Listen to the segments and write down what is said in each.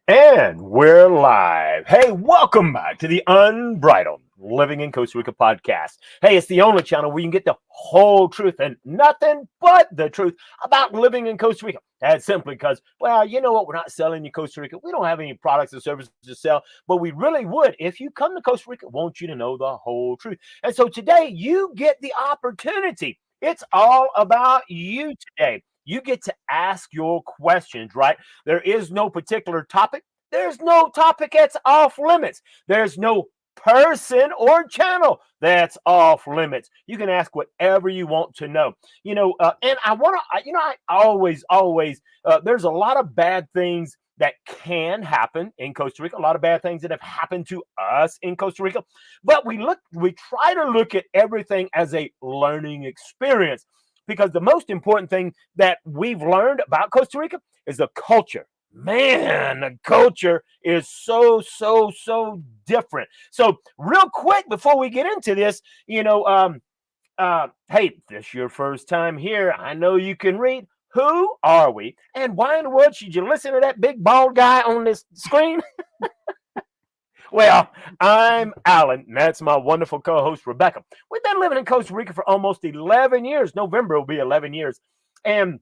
And we're live. Hey, welcome back to the Unbridled Living in Costa Rica podcast. Hey, it's the only channel where you can get the whole truth and nothing but the truth about living in Costa Rica. That's simply because, well, you know what? We're not selling you Costa Rica. We don't have any products or services to sell, but we really would. If you come to Costa Rica, want you to know the whole truth. And so today you get the opportunity. It's all about you today. You get to ask your questions, right? There is no particular topic. There's no topic that's off limits. There's no person or channel that's off limits. You can ask whatever you want to know. And I want to, I always, there's a lot of bad things that can happen in Costa Rica, a lot of bad things that have happened to us in Costa Rica, but we try to look at everything as a learning experience. Because the most important thing that we've learned about Costa Rica is the culture. Man, the culture is so different. So real quick, before we get into this, hey, if this is your first time here, I know you can read. Who are we? And why in the world should you listen to that big bald guy on this screen? Well, I'm Alan, and that's my wonderful co-host, Rebecca. We've been living in Costa Rica for almost 11 years. November will be 11 years. And,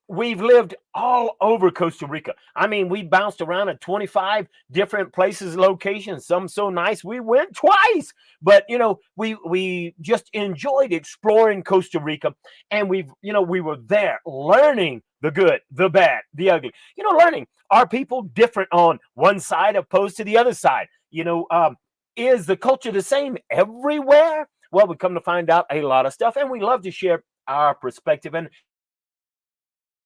we've lived all over Costa Rica. I mean, we bounced around at 25 different places, locations, some so nice we went twice. But, we just enjoyed exploring Costa Rica. And we were there learning the good, the bad, the ugly. Learning, are people different on one side opposed to the other side? Is the culture the same everywhere? Well, we come to find out a lot of stuff, and we love to share our perspective and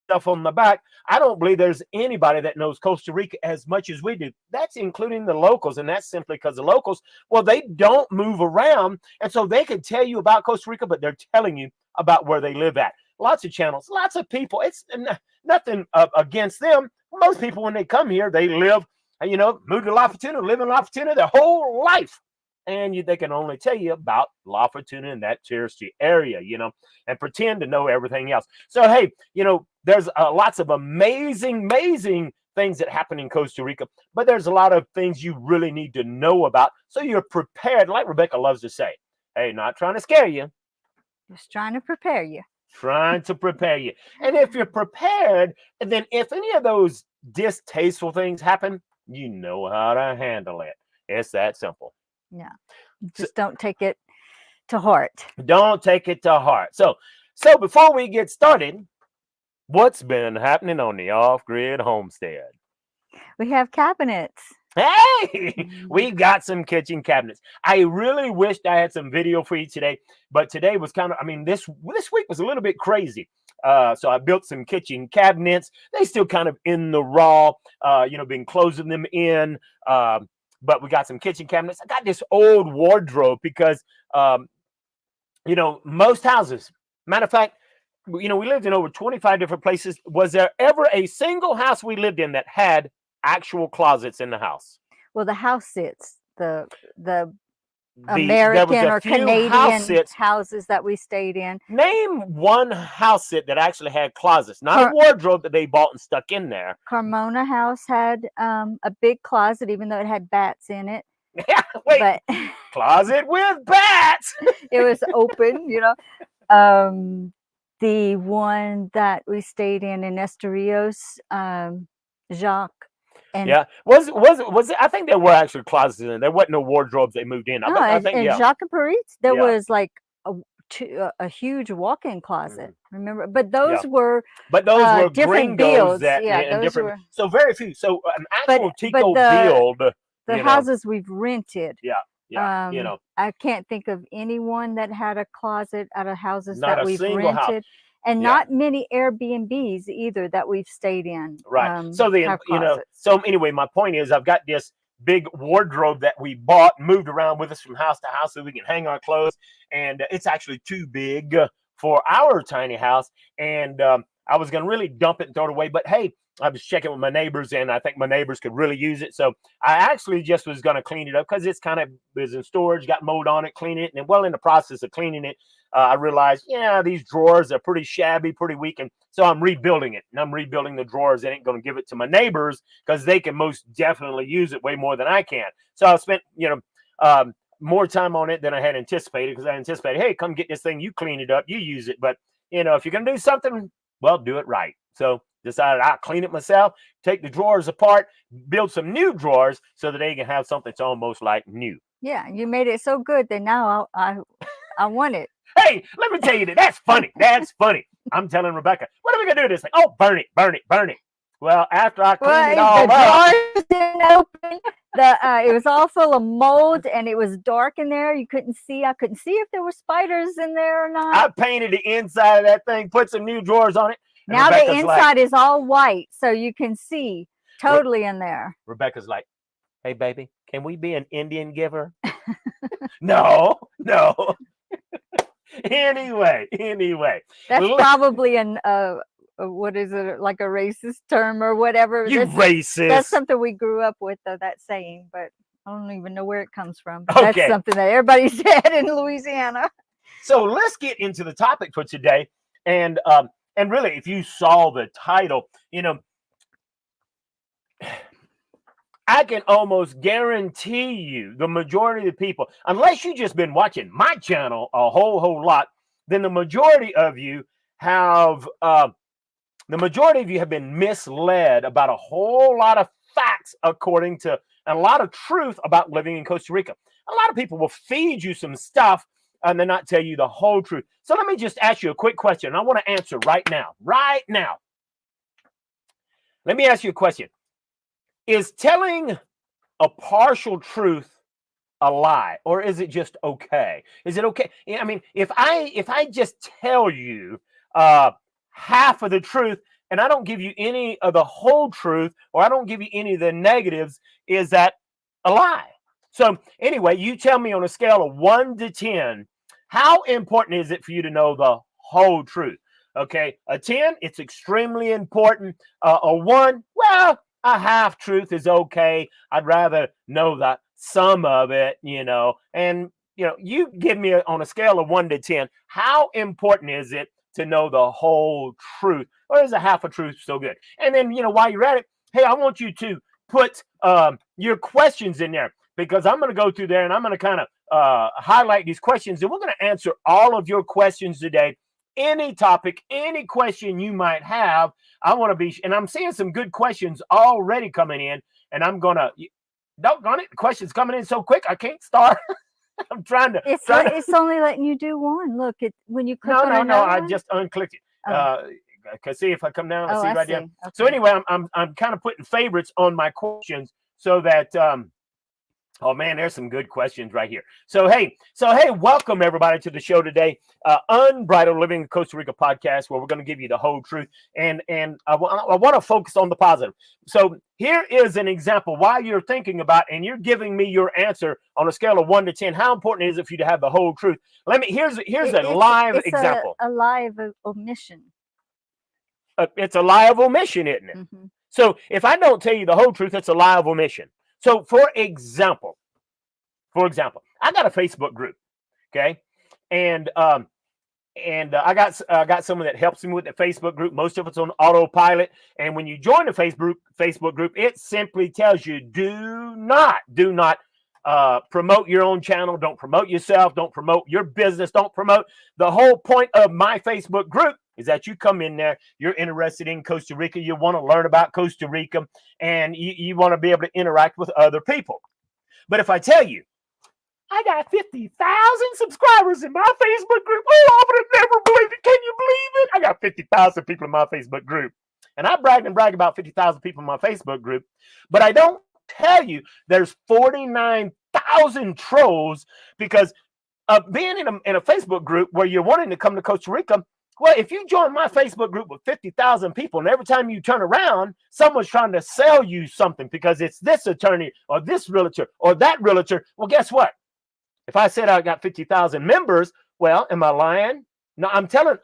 stuff on the back. I don't believe there's anybody that knows Costa Rica as much as we do. That's including the locals, and that's simply because the locals, well, they don't move around, and so they can tell you about Costa Rica, but they're telling you about where they live at. Lots of channels, lots of people. It's nothing against them. Most people, when they come here, they live, move to La Fortuna, live in La Fortuna their whole life. And they can only tell you about La Fortuna and that touristy area, and pretend to know everything else. So, hey, there's lots of amazing things that happen in Costa Rica, but there's a lot of things you really need to know about so you're prepared, like Rebecca loves to say. Hey, not trying to scare you. Just trying to prepare you. Trying to prepare you. And if you're prepared, and then if any of those distasteful things happen, you know how to handle it. It's that simple. Yeah. Just don't take it to heart. Don't take it to heart. So before we get started, what's been happening on the off-grid homestead? We have cabinets. Hey, we've got some kitchen cabinets. I really wished I had some video for you today, but today was kind of, this week was a little bit crazy. So I built some kitchen cabinets. They still kind of in the raw, been closing them in. But we got some kitchen cabinets. I got this old wardrobe because, most houses, matter of fact, we lived in over 25 different places. Was there ever a single house we lived in that had actual closets in the house? Well, the house sits, the American or Canadian houses that we stayed in. Name one house sit that actually had closets, not a wardrobe that they bought and stuck in there. Carmona House had a big closet, even though it had bats in it. Wait, but closet with bats. It was open, The one that we stayed in Estorils, Jacques. And was it? I think there were actually closets in there. There wasn't no wardrobes they moved in. I think in Jacques and Paris, there was like a huge walk-in closet. Remember, but those were different builds. Different. So very few. So an actual Tico build. The houses we've rented. Yeah. I can't think of anyone that had a closet out of houses that we've rented. House. And not many Airbnbs either that we've stayed in. Right. So anyway, my point is I've got this big wardrobe that we bought, moved around with us from house to house so we can hang our clothes. And it's actually too big for our tiny house. And I was going to really dump it and throw it away. But hey, I was checking with my neighbors, and I think my neighbors could really use it. So I actually just was going to clean it up because it's kind of was in storage, got mold on it, clean it. And well, in the process of cleaning it, I realized, yeah, these drawers are pretty shabby, pretty weak. And so I'm rebuilding it. And I'm rebuilding the drawers. I ain't going to give it to my neighbors because they can most definitely use it way more than I can. So I spent, more time on it than I had anticipated, because I anticipated, hey, come get this thing, you clean it up, you use it. But, if you're going to do something, well, do it right. So decided I'll clean it myself, take the drawers apart, build some new drawers so that they can have something that's almost like new. Yeah, you made it so good that now I want it. Hey, let me tell you that's funny. That's funny. I'm telling Rebecca, what are we going to do with this thing? Oh, burn it, burn it, burn it. Well, after I cleaned it all up. The drawers didn't open. It was all full of mold, and it was dark in there. You couldn't see. I couldn't see if there were spiders in there or not. I painted the inside of that thing, put some new drawers on it. Now Rebecca's the inside is all white, so you can see totally in there. Rebecca's like, hey, baby, can we be an Indian giver? No. Anyway. That's probably what is it, like a racist term or whatever? Racist. That's something we grew up with, though, that saying, but I don't even know where it comes from. But okay. That's something that everybody said in Louisiana. So let's get into the topic for today. And really, if you saw the title, I can almost guarantee you the majority of the people, unless you've just been watching my channel a whole lot, then the majority of you have been misled about a whole lot of facts according to and a lot of truth about living in Costa Rica. A lot of people will feed you some stuff and then not tell you the whole truth. So let me just ask you a quick question. I want to answer right now. Right now. Let me ask you a question. Is telling a partial truth a lie, or is it just okay? Is it okay? I mean, if I just tell you half of the truth and I don't give you any of the whole truth, or I don't give you any of the negatives, is that a lie? So anyway, you tell me on a scale of 1 to 10, how important is it for you to know the whole truth? Okay, a 10, it's extremely important. A 1, well, a half truth is okay. I'd rather know that some of it, and you give me on a scale of 1 to 10, how important is it to know the whole truth, or is a half a truth still good? And then, while you're at it, hey, I want you to put your questions in there, because I'm going to go through there and I'm going to kind of highlight these questions, and we're going to answer all of your questions today. Any topic, any question you might have, I want to be, and I'm seeing some good questions already coming in, and I'm going to, doggone it, the questions coming in so quick, I can't start. I'm trying to. It's only letting you do one. Look, when you click on No, I just unclicked it. Cause see if I come down, I see right there. Okay. So anyway, I'm kind of putting favorites on my questions so that oh man, there's some good questions right here. So hey, welcome everybody to the show today. Unbridled Living in Costa Rica podcast, where we're going to give you the whole truth, and I want to focus on the positive. So here is an example while you're thinking about and you're giving me your answer on a scale of 1 to 10. How important is it for you to have the whole truth? Here's a live example. A lie of omission. It's a lie of omission, isn't it? Mm-hmm. So if I don't tell you the whole truth, it's a lie of omission. So for example, I got a Facebook group, okay, and I got someone that helps me with the Facebook group. Most of it's on autopilot, and when you join the Facebook group, it simply tells you do not promote your own channel, don't promote yourself, don't promote your business, don't promote. The whole point of my Facebook group is that you come in there, you're interested in Costa Rica, you want to learn about Costa Rica, and you want to be able to interact with other people. But if I tell you, I got 50,000 subscribers in my Facebook group, oh, I would have never believed it. Can you believe it? I got 50,000 people in my Facebook group. And I brag about 50,000 people in my Facebook group, but I don't tell you there's 49,000 trolls, because being in a Facebook group where you're wanting to come to Costa Rica, well, if you join my Facebook group with 50,000 people, and every time you turn around, someone's trying to sell you something because it's this attorney or this realtor or that realtor, well, guess what? If I said I got 50,000 members, well, am I lying? No, I'm telling.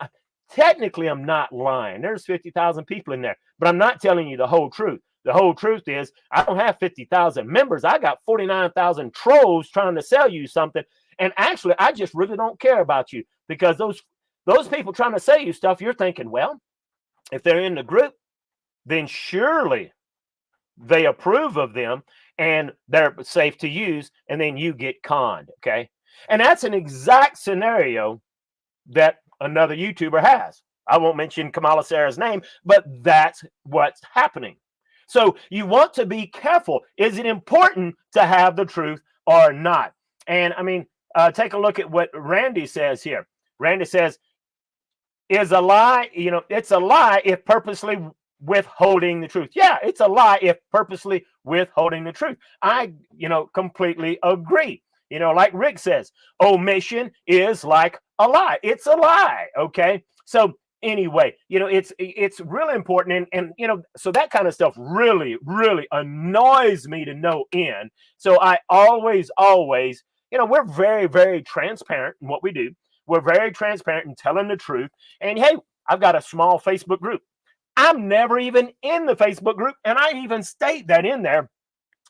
technically I'm not lying. There's 50,000 people in there, but I'm not telling you the whole truth. The whole truth is I don't have 50,000 members. I got 49,000 trolls trying to sell you something. And actually, I just really don't care about you, because those people trying to sell you stuff, you're thinking, well, if they're in the group, then surely they approve of them and they're safe to use, and then you get conned, okay? And that's an exact scenario that another YouTuber has. I won't mention Kamala Sarah's name, but that's what's happening. So you want to be careful. Is it important to have the truth or not? And I mean, take a look at what Randy says here. Randy says, is a lie, it's a lie if purposely withholding the truth. Yeah, it's a lie if purposely withholding the truth. I, completely agree. Like Rick says, omission is like a lie. It's a lie. Okay. So anyway, it's really important. And so that kind of stuff really, really annoys me to no end. So I always, we're very, very transparent in what we do. We're very transparent in telling the truth. And hey, I've got a small Facebook group. I'm never even in the Facebook group. And I even state that in there.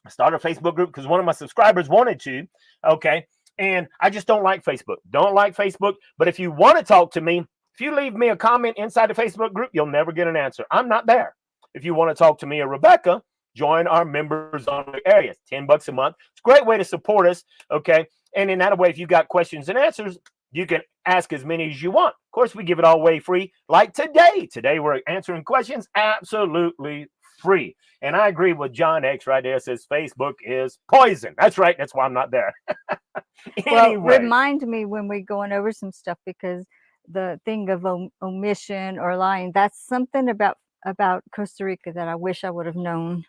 I started a Facebook group because one of my subscribers wanted to. Okay. And I just don't like Facebook. Don't like Facebook. But if you want to talk to me, if you leave me a comment inside the Facebook group, you'll never get an answer. I'm not there. If you want to talk to me or Rebecca, join our members only area. It's $10 a month. It's a great way to support us. Okay. And in that way, if you got questions and answers, you can ask as many as you want. Of course, we give it all away free, like today. Today, we're answering questions absolutely free. And I agree with John X right there. Says Facebook is poison. That's right. That's why I'm not there. Anyway. Well, remind me when we're going over some stuff, because the thing of omission or lying, that's something about Costa Rica that I wish I would have known.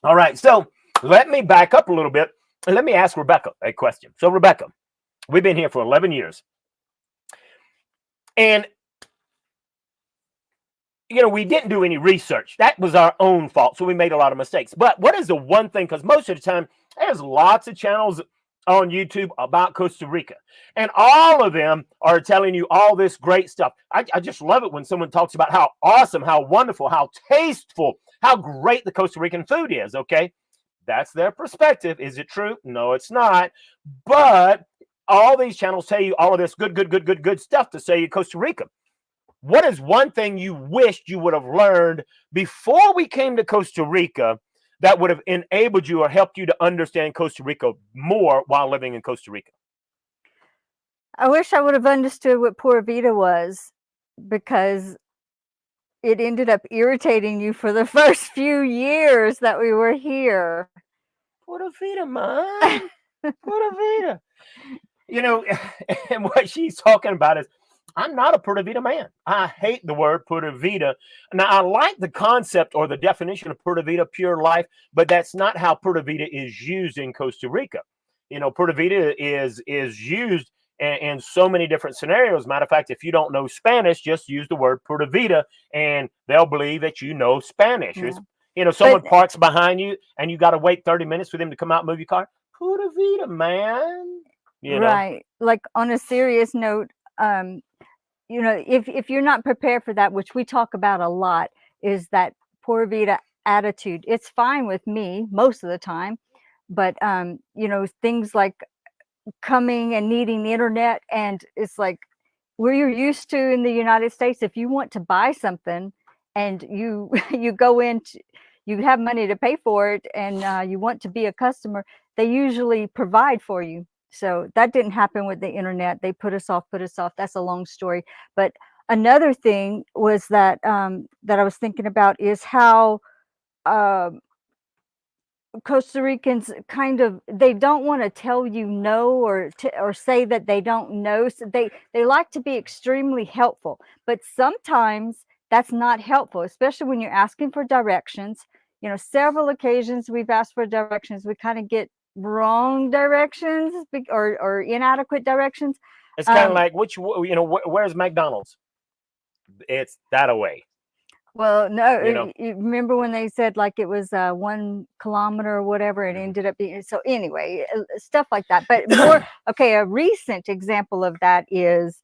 All right. So let me back up a little bit and let me ask Rebecca a question. So Rebecca, we've been here for 11 years. And, we didn't do any research. That was our own fault. So we made a lot of mistakes. But what is the one thing? Because most of the time, there's lots of channels on YouTube about Costa Rica. And all of them are telling you all this great stuff. I just love it when someone talks about how awesome, how wonderful, how tasteful, how great the Costa Rican food is, okay? That's their perspective. Is it true? No, it's not. But all these channels tell you all of this good stuff to say Costa Rica. What is one thing you wished you would have learned before we came to Costa Rica that would have enabled you or helped you to understand Costa Rica more while living in Costa Rica? I wish I would have understood what Pura Vida was, because it ended up irritating you for the first few years that we were here. Pura Vida, man. Pura Vida. And what she's talking about is, I'm not a Pura Vida man. I hate the word Pura Vida. Now, I like the concept or the definition of Pura Vida, pure life, but that's not how Pura Vida is used in Costa Rica. Pura Vida is used in so many different scenarios. Matter of fact, if you don't know Spanish, just use the word Pura Vida, and they'll believe that you know Spanish. Yeah. Someone parks behind you, and you got to wait 30 minutes for them to come out and move your car. Pura Vida, man. Right. Like, on a serious note, if you're not prepared for that, which we talk about a lot, is that Pura Vida attitude. It's fine with me most of the time, but things like coming and needing the internet, and it's like where you're used to in the United States, if you want to buy something and you go in, you have money to pay for it, and you want to be a customer, they usually provide for you. So that didn't happen with the internet. They put us off. That's a long story. But another thing was that that I was thinking about is how Costa Ricans they don't want to tell you no, or say that they don't know. So they like to be extremely helpful, but sometimes that's not helpful, especially when you're asking for directions. Several occasions we've asked for directions, we kind of get wrong directions or inadequate directions. It's kind of like, where's McDonald's? It's that away. Well, no, you remember when they said like it was 1 kilometer or whatever, it ended up being. So anyway, stuff like that. But more, okay, a recent example of that is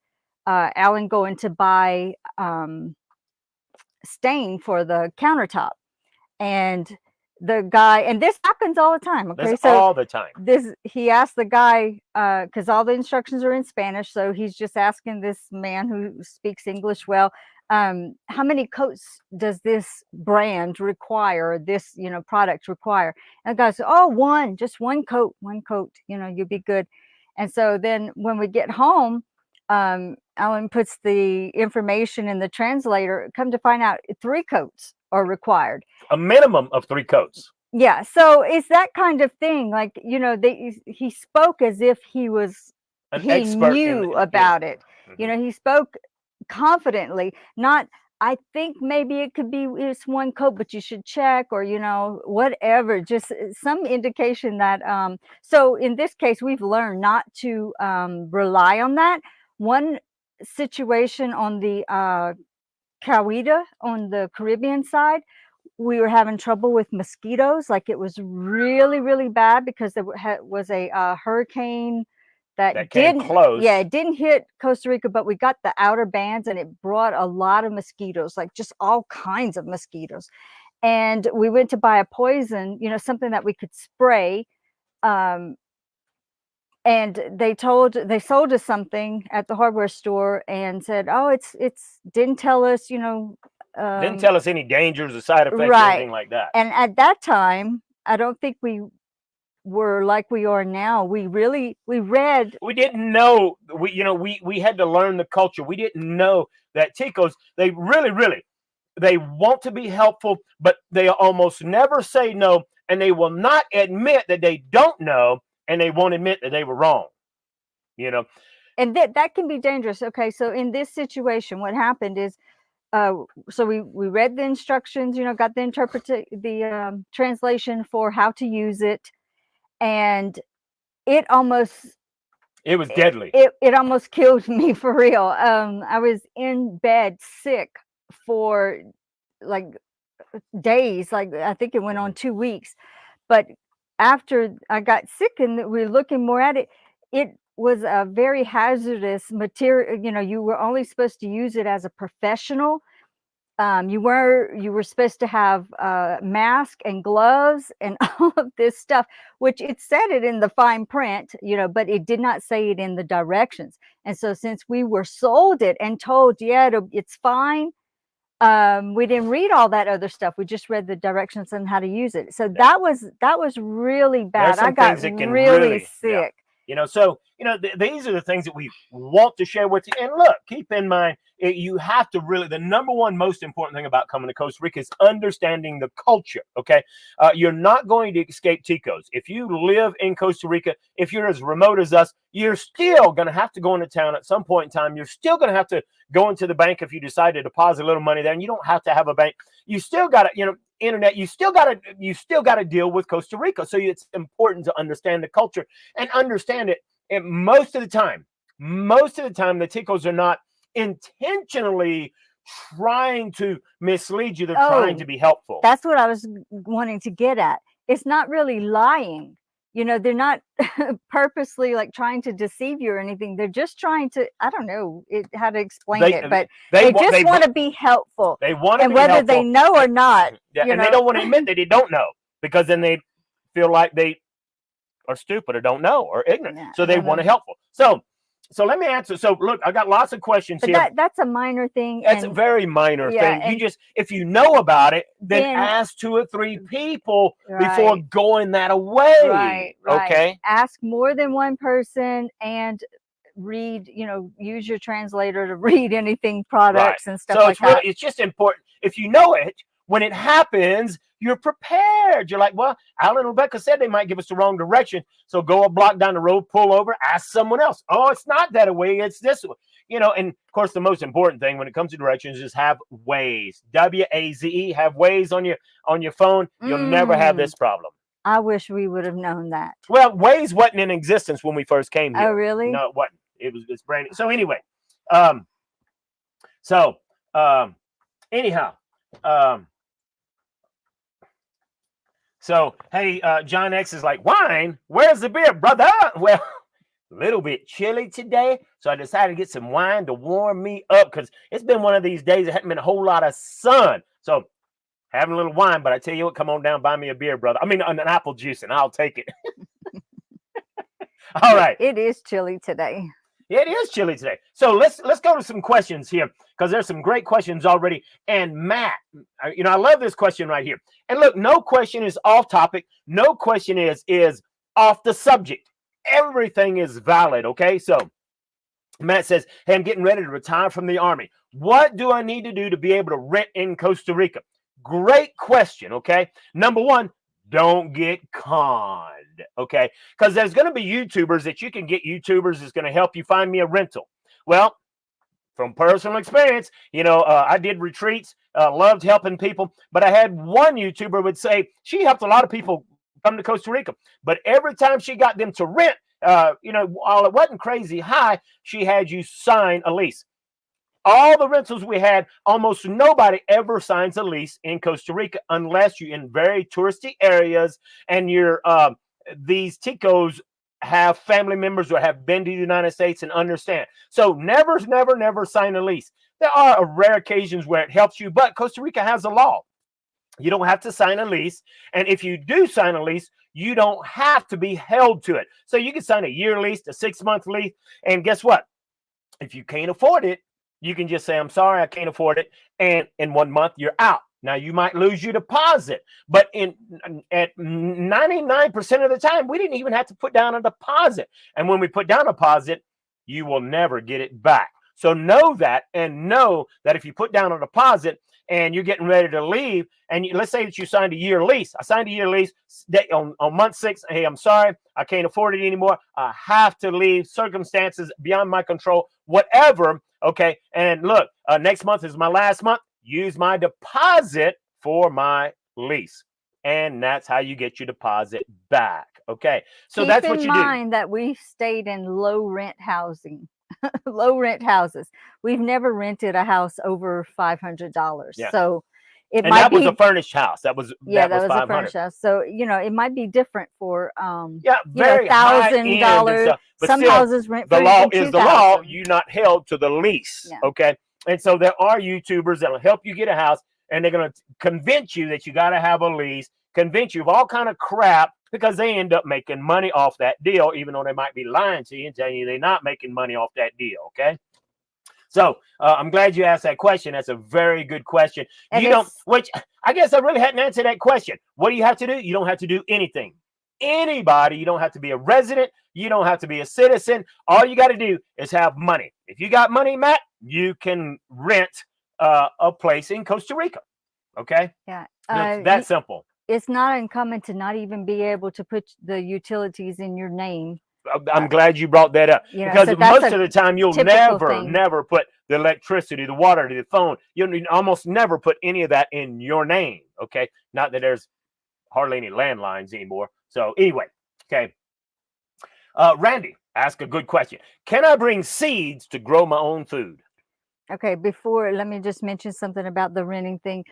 Alan going to buy stain for the countertop, and the guy, and this happens all the time. Okay, That's so all the time. he asked the guy, because all the instructions are in Spanish, so he's just asking this man who speaks English well, how many coats does this brand require, this product require? And the guy said, oh, one, just one coat, you'll be good. And so then when we get home, Alan puts the information in the translator. Come to find out, 3 coats are required. A minimum of 3 coats. Yeah, so it's that kind of thing. Like, he spoke as if he expert knew about it. Mm-hmm. He spoke confidently, not, I think maybe it could be it's 1 coat, but you should check, or whatever, just some indication that so in this case we've learned not to rely on that. One situation on the Cauida, on the Caribbean side, we were having trouble with mosquitoes. Like, it was really, really bad because there was a hurricane that came close. Yeah, it didn't hit Costa Rica, but we got the outer bands, and it brought a lot of mosquitoes, like just all kinds of mosquitoes. And we went to buy a poison, something that we could spray. And they sold us something at the hardware store and said, oh, it's didn't tell us, didn't tell us any dangers or side effects, right, or anything like that. And at that time, I don't think we were like we are now. We didn't know. We had to learn the culture. We didn't know that Ticos, they really, they want to be helpful, but they almost never say no, and they will not admit that they don't know, and they won't admit that they were wrong. And that can be dangerous. Okay, so in this situation, what happened is, so we read the instructions, got the translation for how to use it, and it was deadly. It almost killed me, for real. I was in bed sick for like days. Like, I think it went on 2 weeks. But after I got sick and we were looking more at it, it was a very hazardous material. You were only supposed to use it as a professional. You were supposed to have a mask and gloves and all of this stuff, which it said it in the fine print, but it did not say it in the directions. And so since we were sold it and told, yeah, it's fine, we didn't read all that other stuff. We just read the directions on how to use it. So that was really bad. I got really sick. So these are the things that we want to share with you. And look, keep in mind, you have to really, the number one most important thing about coming to Costa Rica is understanding the culture. Okay, you're not going to escape Ticos. If you live in Costa Rica, if you're as remote as us, you're still going to have to go into town at some point in time. You're still going to have to go into the bank if you decide to deposit a little money there, and you don't have to have a bank. You still got to, internet, you still got to deal with Costa Rica. So it's important to understand the culture and understand it. And most of the time, the Ticos are not intentionally trying to mislead you. They're trying to be helpful. That's what I was wanting to get at. It's not really lying. They're not purposely like trying to deceive you or anything. They're just trying to, I don't know how to explain it, but they just want to be helpful. They want to be helpful. Whether they know or not. Yeah, and they don't want to admit that they don't know, because then they feel like they are stupid or don't know or ignorant. Yeah, so they want to helpful. So let me answer. So look, I got lots of questions here. That's a minor thing. That's a very minor thing. You just, if you know about it, then ask 2 or 3 people before going that away. Right. Okay. Ask more than one person and read, use your translator to read anything, products and stuff like that. It's just important. If you know it, when it happens, you're prepared. You're like, well, Alan and Rebecca said they might give us the wrong direction. So go a block down the road, pull over, ask someone else. Oh, it's not that way. It's this way. And of course, the most important thing when it comes to directions is have Waze. WAZE. Have Waze on your phone. You'll never have this problem. I wish we would have known that. Well, Waze wasn't in existence when we first came here. Oh, really? No, it wasn't. It's brand new. So anyway, anyhow. So, hey, John X is like, wine? Where's the beer, brother? Well, a little bit chilly today. So I decided to get some wine to warm me up because it's been one of these days. There hasn't been a whole lot of sun. So having a little wine, but I tell you what, come on down, buy me a beer, brother. I mean, an apple juice, and I'll take it. All right. It is chilly today. It is chilly today. So let's go to some questions here because there's some great questions already. And Matt, I love this question right here. And look, no question is off topic. No question is off the subject. Everything is valid. Okay. So Matt says, hey, I'm getting ready to retire from the Army. What do I need to do to be able to rent in Costa Rica? Great question. Okay. Number one, don't get conned. Okay. Because there's going to be YouTubers that you can get. YouTubers is going to help you find me a rental. Well, from personal experience, I did retreats, loved helping people, but I had one YouTuber would say she helped a lot of people come to Costa Rica, but every time she got them to rent, while it wasn't crazy high, she had you sign a lease. All the rentals we had, almost nobody ever signs a lease in Costa Rica unless you're in very touristy areas and these ticos have family members or have been to the United States and understand. So never sign a lease. There are rare occasions where it helps you, but Costa Rica has a law. You don't have to sign a lease. And if you do sign a lease, you don't have to be held to it. So you can sign a year lease, a 6-month lease. And guess what? If you can't afford it, you can just say, I'm sorry, I can't afford it. And in 1 month, you're out. Now, you might lose your deposit. But at 99% of the time, we didn't even have to put down a deposit. And when we put down a deposit, you will never get it back. So know that, and know that if you put down a deposit and you're getting ready to leave, and let's say that you signed a year lease. I signed a year lease on month 6. Hey, I'm sorry, I can't afford it anymore. I have to leave. Circumstances beyond my control, whatever. Okay. And look, next month is my last month. Use my deposit for my lease. And that's how you get your deposit back. Okay. So that's what you do. Keep in mind that we've stayed in low rent housing, low rent houses. We've never rented a house over $500. Yeah. So that was a furnished house. That was a furnished house. So, it might be different for, very $1,000. Some houses rent for the law $2,000. is the law. You're not held to the lease. Yeah. Okay. And so there are YouTubers that'll help you get a house, and they're going to convince you that you got to have a lease, convince you of all kind of crap, because they end up making money off that deal, even though they might be lying to you and telling you they're not making money off that deal. Okay. So I'm glad you asked that question. That's a very good question. Which I guess I really hadn't answered that question. What do you have to do? You don't have to do anything. Anybody, you don't have to be a resident. You don't have to be a citizen. All you got to do is have money. If you got money, Matt, you can rent a place in Costa Rica. Okay. Yeah. It's that simple. It's not uncommon to not even be able to put the utilities in your name. I'm glad you brought that up, because so most of the time you'll never put the electricity, the water, the phone. You'll almost never put any of that in your name. Okay. Not that there's hardly any landlines anymore. So anyway, okay. Randy asked a good question. Can I bring seeds to grow my own food? Okay. Let me just mention something about the renting thing.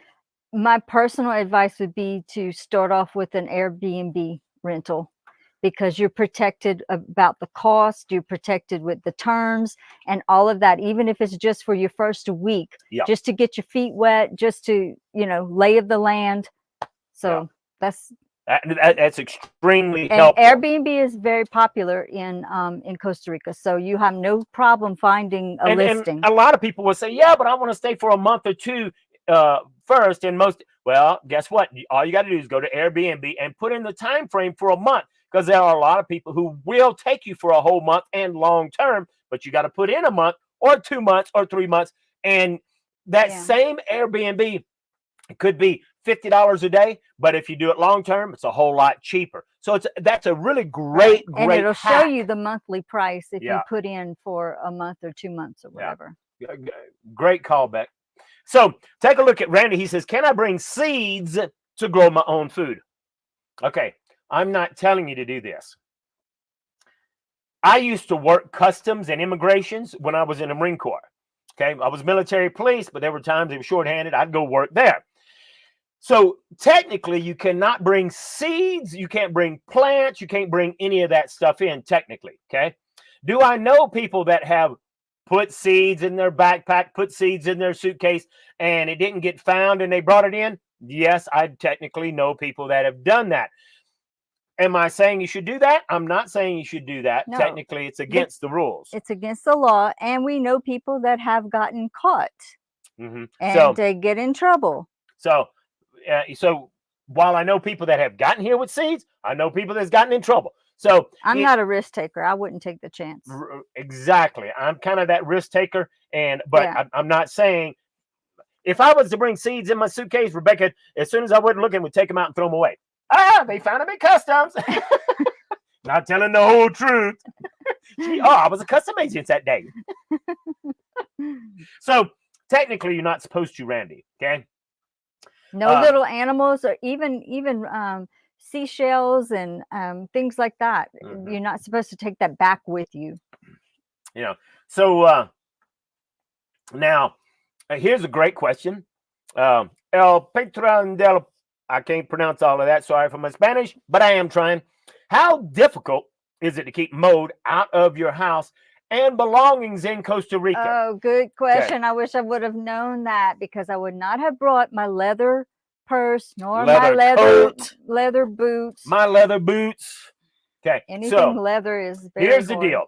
My personal advice would be to start off with an Airbnb rental, because you're protected about the cost, you're protected with the terms and all of that, even if it's just for your first week, just to get your feet wet, just to, lay of the land. So that's extremely helpful. Airbnb is very popular in Costa Rica, so you have no problem finding a listing. And a lot of people will say, yeah, but I want to stay for a month or two first. And guess what? All you got to do is go to Airbnb and put in the time frame for a month. Because there are a lot of people who will take you for a whole month and long term, but you got to put in a month or 2 months or 3 months. And that same Airbnb could be $50 a day, but if you do it long term, it's a whole lot cheaper. So that's a really great and it'll hack. show you the monthly price if you put in for a month or 2 months or whatever. Great callback. So take a look at Randy. He says, can I bring seeds to grow my own food? Okay. I'm not telling you to do this. I used to work customs and immigrations when I was in the Marine Corps. Okay. I was military police, but there were times they were shorthanded. I'd go work there. So technically you cannot bring seeds. You can't bring plants. You can't bring any of that stuff in technically. Okay. Do I know people that have put seeds in their backpack, put seeds in their suitcase, and it didn't get found and they brought it in? Yes, I technically know people that have done that. Am I saying you should do that? I'm not saying you should do that. No. Technically, it's against the rules. It's against the law, and we know people that have gotten caught and So they get in trouble. So while I know people that have gotten here with seeds, I know people that's gotten in trouble. So I'm not a risk taker. I wouldn't take the chance. Exactly. I'm kind of that risk taker, but Yeah. I'm not saying if I was to bring seeds in my suitcase, Rebecca, as soon as I wouldn't look at, would take them out and throw them away. They found them at customs. Not telling the whole truth. I was a custom agent that day. So technically, you're not supposed to, Randy. Okay. No little animals, or even seashells and things like that. You're not supposed to take that back with you. So now here's a great question. El Patron del, I can't pronounce all of that. Sorry for my Spanish, but I am trying. How difficult is it to keep mold out of your house and belongings in Costa Rica? Oh, good question. I wish I would have known that, because I would not have brought my leather purse nor my leather boots. My leather boots. Okay. Anything leather is very here's hard. the deal.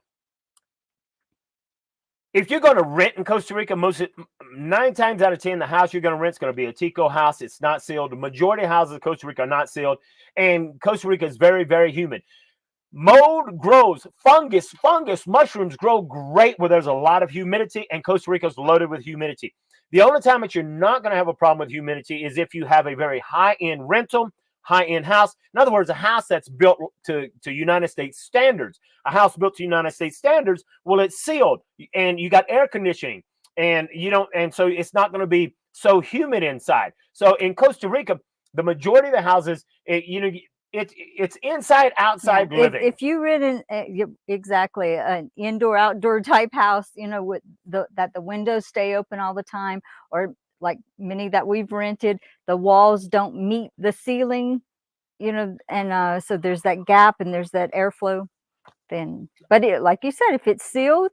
If you're going to rent in Costa Rica, 9 times out of 10, the house you're going to rent is going to be a Tico house. It's not sealed. The majority of houses in Costa Rica are not sealed. And Costa Rica is very, very humid. Mold grows, fungus, mushrooms grow great where there's a lot of humidity, and Costa Rica is loaded with humidity. The only time that you're not going to have a problem with humidity is if you have a very high-end rental, high-end house. In other words, a house that's built to United States standards. A house built to United States standards, well, it's sealed, and you got air conditioning, and so it's not going to be so humid inside. So in Costa Rica, the majority of the houses, it's inside outside living. If you rent exactly an indoor outdoor type house, with that the windows stay open all the time, or like many that we've rented, the walls don't meet the ceiling, and so there's that gap and there's that airflow. But like you said, if it's sealed,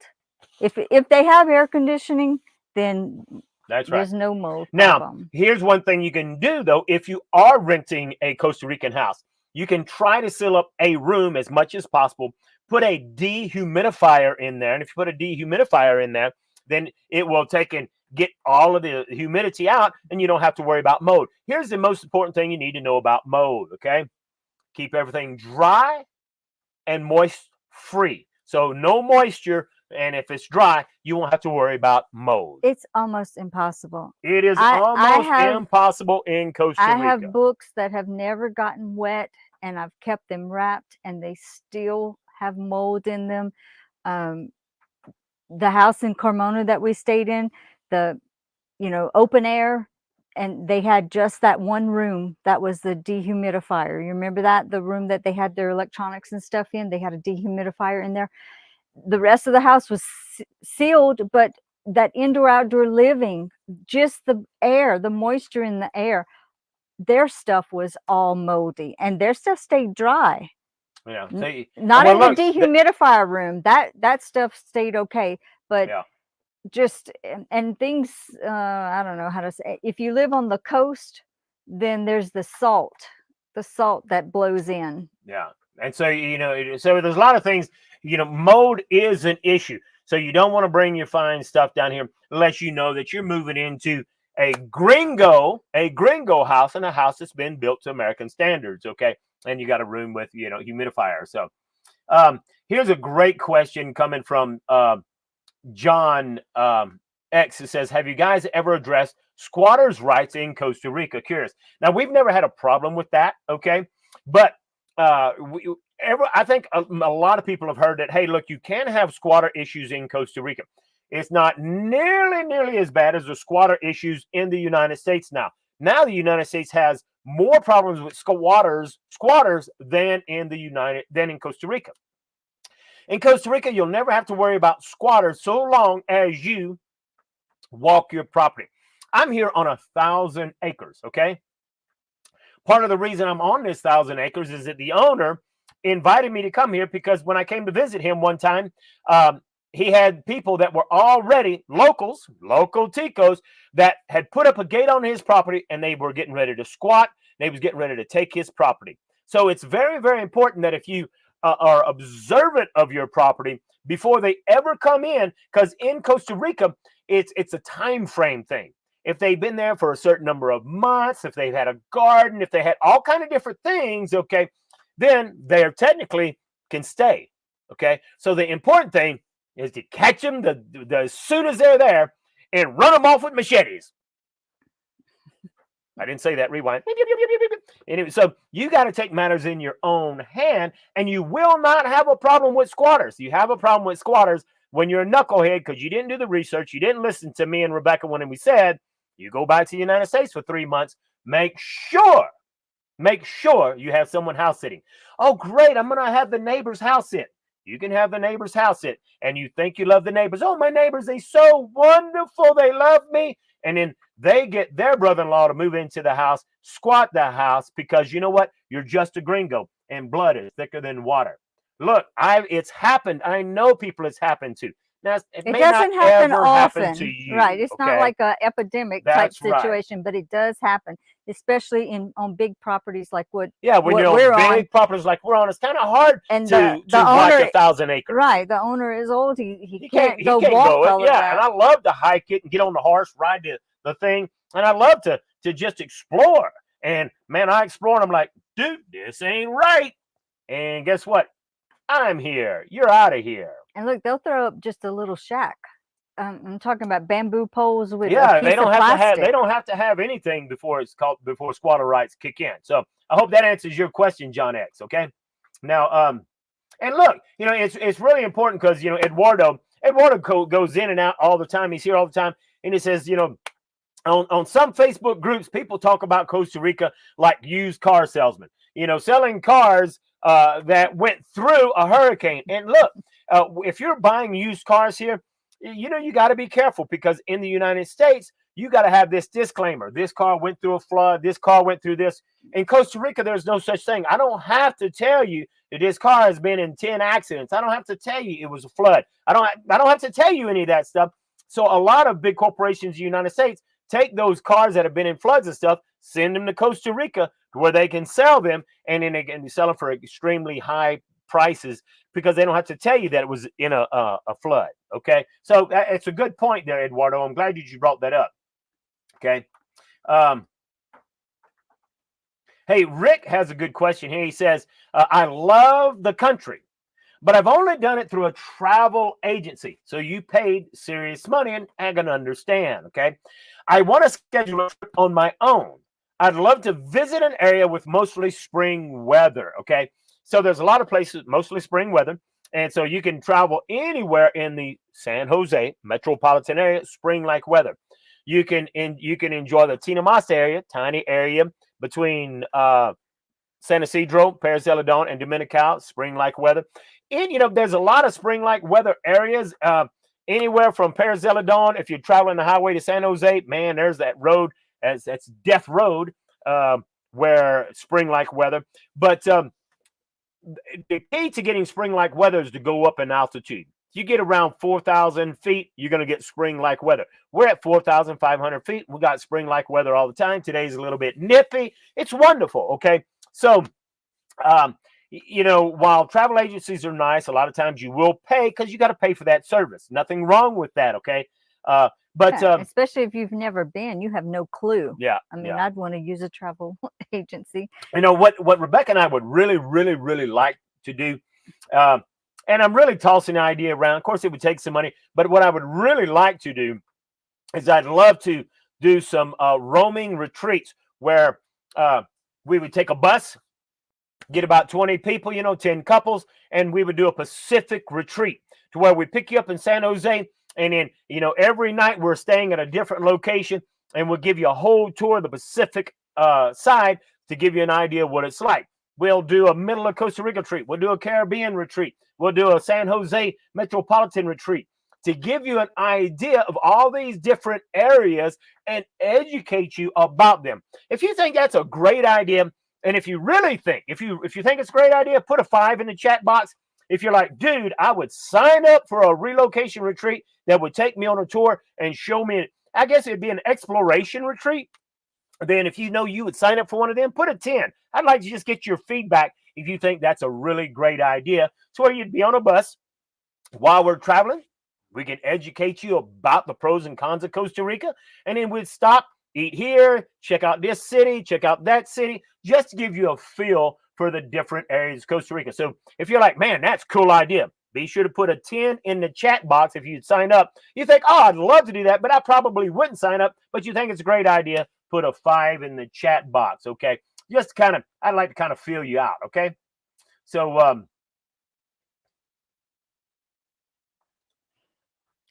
if they have air conditioning, then that's right. There's no mold Now, problem. here's one thing you can do though. If you are renting a Costa Rican house, you can try to seal up a room as much as possible. Put a dehumidifier in there, and if you put a dehumidifier in there, then it will take and get all of the humidity out, and you don't have to worry about mold. Here's the most important thing you need to know about mold, okay? Keep everything dry and moist free. So no moisture, and if it's dry, you won't have to worry about mold. It's almost impossible. It is almost impossible in Costa Rica. I have books that have never gotten wet, and I've kept them wrapped, and they still have mold in them. The house in Carmona that we stayed in, open air, and they had just that one room that was the dehumidifier. You remember that? The room that they had their electronics and stuff in, they had a dehumidifier in there. The rest of the house was sealed, but that indoor outdoor living, just the air, the moisture in the air, their stuff was all moldy, and their stuff stayed dry. Yeah, not in the dehumidifier room. That stuff stayed okay, but just and things. I don't know how to say. If you live on the coast, then there's the salt that blows in. Yeah, and so so there's a lot of things. Mold is an issue. So you don't want to bring your fine stuff down here unless you know that you're moving into a gringo house, and a house that's been built to American standards. Okay. And you got a room with, humidifier. So here's a great question coming from John X. It says, have you guys ever addressed squatters' rights in Costa Rica? Curious. Now, we've never had a problem with that, okay? But I think a lot of people have heard that, hey, look, you can have squatter issues in Costa Rica. It's not nearly as bad as the squatter issues in the United States now. Now the United States has more problems with squatters than in Costa Rica. In Costa Rica, you'll never have to worry about squatters so long as you walk your property. I'm here on 1,000 acres, okay? Part of the reason I'm on this 1,000 acres is that the owner invited me to come here because when I came to visit him one time, he had people that were already locals, local Ticos, that had put up a gate on his property, and they were getting ready to squat. They was getting ready to take his property. So it's very, very important that if you are observant of your property before they ever come in, because in Costa Rica, it's a time frame thing. If they've been there for a certain number of months, if they've had a garden, if they had all kind of different things, okay, then they technically can stay. Okay, so the important thing is to catch them as soon as they're there and run them off with machetes. I didn't say that. Rewind. Anyway, so you got to take matters in your own hand, and you will not have a problem with squatters. You have a problem with squatters when you're a knucklehead because you didn't do the research. You didn't listen to me and Rebecca when we said you go back to the United States for 3 months. Make sure you have someone house sitting. Oh, great. I'm going to have the neighbor's house sit. You can have the neighbor's house sit, and you think you love the neighbors. Oh, my neighbors, they're so wonderful. They love me. And then they get their brother-in-law to move into the house, squat the house, because you know what? You're just a gringo, and blood is thicker than water. Look, it's happened. I know people it's happened to. Now, it may doesn't not happen ever often, happen to you, right? It's not okay? like a epidemic That's type situation, but it does happen, especially on big properties like what Yeah, when what you're we're on on. big properties like we're on, it's kind of hard And to the watch owner, 1,000 acres. right? The owner is old. He He can't go go walk it. all of Yeah, and that. I love to hike it and get on the horse, ride the thing, and I love to just explore. And man, I explore, and I'm like, dude, this ain't right. And guess what? I'm here. You're out of here. And look, they'll throw up just a little shack. I'm talking about bamboo poles with a Yeah, piece of plastic. they don't have to have anything before squatter rights kick in. So I hope that answers your question, John X. Okay. Now, and look, it's really important because Eduardo goes in and out all the time. He's here all the time, and he says, on some Facebook groups, people talk about Costa Rica like used car salesmen. Selling cars that went through a hurricane. And look, if you're buying used cars here, you got to be careful because in the United States, you got to have this disclaimer. This car went through a flood. This car went through this. In Costa Rica, there's no such thing. I don't have to tell you that this car has been in 10 accidents. I don't have to tell you it was a flood. I don't have to tell you any of that stuff. So a lot of big corporations in the United States take those cars that have been in floods and stuff, send them to Costa Rica where they can sell them, and then they can sell them for extremely high prices because they don't have to tell you that it was in a flood. Okay, so it's a good point there, Eduardo. I'm glad you brought that up. Okay. Hey, Rick has a good question here. He says, I love the country, but I've only done it through a travel agency. So you paid serious money, and I can understand. Okay. I want to schedule a trip on my own. I'd love to visit an area with mostly spring weather. Okay. So there's a lot of places, mostly spring weather. And so you can travel anywhere in the San Jose metropolitan area, spring-like weather. You can enjoy the Tinamasa area, tiny area between San Isidro, Perez Celedon, and Dominical, spring-like weather. And, there's a lot of spring-like weather areas. Anywhere from Perez Celedon, if you're traveling the highway to San Jose, man, there's that road. That's Death Road, where spring-like weather. But the key to getting spring-like weather is to go up in altitude. If you get around 4,000 feet, you're going to get spring-like weather. We're at 4,500 feet. We got spring-like weather all the time. Today's a little bit nippy. It's wonderful, okay? So, while travel agencies are nice, a lot of times you will pay because you got to pay for that service. Nothing wrong with that, okay? But especially if you've never been, you have no clue. Yeah. I mean, I'd want to use a travel agency. What Rebecca and I would really, really, really like to do, and I'm really tossing the idea around. Of course, it would take some money, but what I would really like to do is I'd love to do some roaming retreats where we would take a bus, get about 20 people, 10 couples, and we would do a Pacific retreat to where we pick you up in San Jose. And then, every night we're staying at a different location, and we'll give you a whole tour of the Pacific side to give you an idea of what it's like. We'll do a middle of Costa Rica retreat. We'll do a Caribbean retreat. We'll do a San Jose metropolitan retreat to give you an idea of all these different areas and educate you about them. If you think that's a great idea, And if you really think, if you think it's a great idea, put a 5 in the chat box. If you're like, dude, I would sign up for a relocation retreat that would take me on a tour and show me, I guess it'd be an exploration retreat. Then if you know you would sign up for one of them, put a 10. I'd like to just get your feedback if you think that's a really great idea. So where you'd be on a bus while we're traveling. We can educate you about the pros and cons of Costa Rica. And then we'd stop, eat here, check out this city, check out that city, just to give you a feel for the different areas of Costa Rica. So if you're like, man, that's a cool idea, be sure to put a 10 in the chat box if you'd sign up. You think, oh, I'd love to do that, but I probably wouldn't sign up, but you think it's a great idea, put a 5 in the chat box, okay? Just kind of, I'd like to kind of feel you out, okay? So,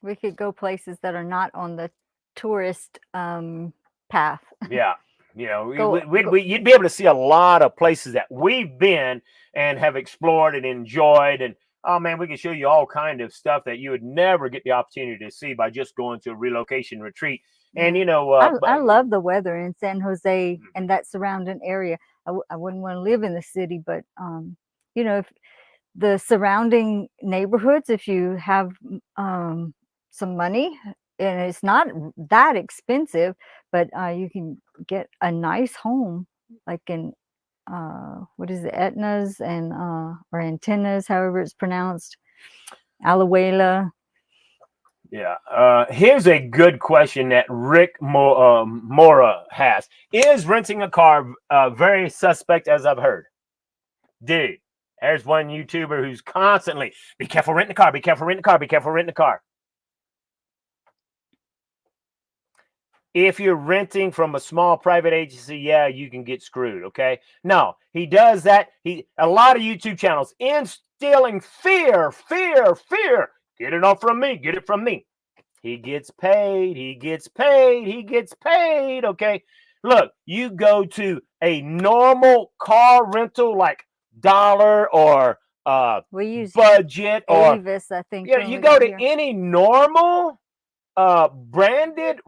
we could go places that are not on the tourist path. yeah, you know, you'd be able to see a lot of places that we've been and have explored and enjoyed. And oh man, we can show you all kind of stuff that you would never get the opportunity to see by just going to a relocation retreat. And you know, I love the weather in San Jose and that surrounding area. I wouldn't want to live in the city, but you know, if the surrounding neighborhoods, if you have some money, and it's not that expensive, but you can get a nice home, like in what is it, Etna's and or Antennas, however it's pronounced, Alajuela. Yeah. Here's a good question that Rick Mora has. Is renting a car very suspect, as I've heard? Dude, there's one YouTuber who's constantly, be careful renting a car, be careful renting a car, be careful renting a car. If you're renting from a small private agency, yeah, you can get screwed, okay? No, he does that. A lot of YouTube channels instilling fear. Get it all from me. Get it from me. He gets paid. He gets paid. He gets paid. Okay. Look, you go to a normal car rental like Dollar or we use Budget or Avis, I think. Yeah, you go to any normal branded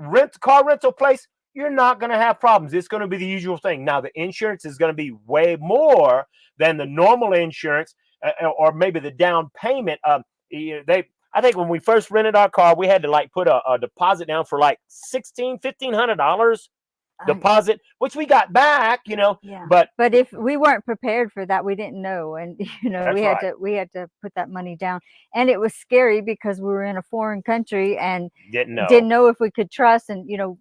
car rental place, you're not going to have problems. It's going to be the usual thing. Now, the insurance is going to be way more than the normal insurance or maybe the down payment. I think when we first rented our car, we had to like put a deposit down for like $1,500 deposit, which we got back, you know. Yeah. But if we weren't prepared for that, we didn't know, and you know, we had to put that money down, and it was scary because we were in a foreign country and didn't know if we could trust. And you know,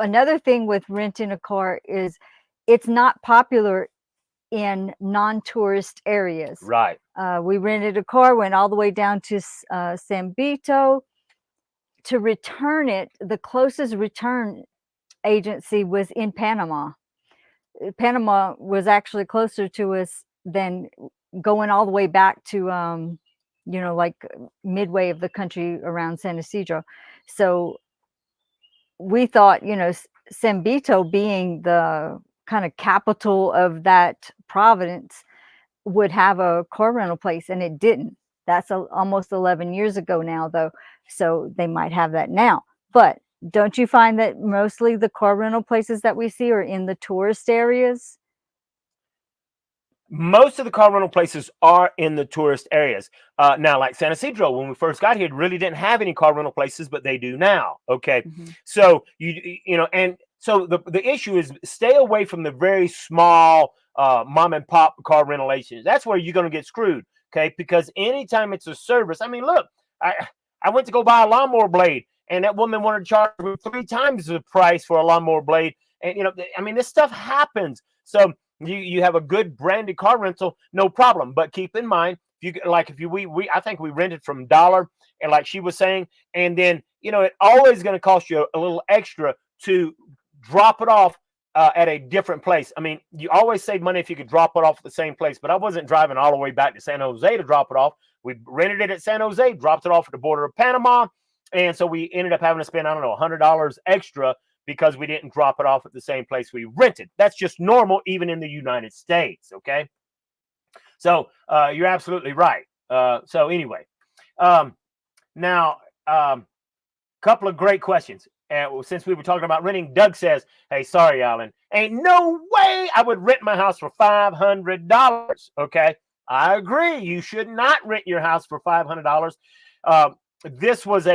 another thing with renting a car is it's not popular in non-tourist areas. Right. We rented a car, went all the way down to San Vito. To return it, the closest return agency was in Panama. Panama was actually closer to us than going all the way back to, you know, like midway of the country around San Isidro. So we thought, you know, San Vito being the kind of capital of that province would have a car rental place, and it didn't. That's almost 11 years ago now, though. So they might have that now. But don't you find that mostly the car rental places that we see are in the tourist areas? Most of the car rental places are in the tourist areas. Now, like San Isidro, when we first got here, it really didn't have any car rental places, but they do now. Okay. So, you know, and so the issue is stay away from the very small mom and pop car rental agencies. That's where you're going to get screwed. Okay. Because anytime it's a service, I mean, look, I went to go buy a lawnmower blade, and that woman wanted to charge me 3 times the price for a lawnmower blade. And, you know, I mean, this stuff happens. So you have a good branded car rental, no problem. But keep in mind, I think we rented from Dollar, and like she was saying, and then, you know, it always going to cost you a little extra to drop it off at a different place. I mean, you always save money if you could drop it off at the same place, but I wasn't driving all the way back to San Jose to drop it off. We rented it at San Jose, dropped it off at the border of Panama. And so we ended up having to spend, I don't know, $100 extra because we didn't drop it off at the same place we rented. That's just normal, even in the United States. Okay. So you're absolutely right. So anyway, now, couple of great questions. And since we were talking about renting, Doug says, hey, sorry, Alan, ain't no way I would rent my house for $500. Okay. I agree. You should not rent your house for $500. This was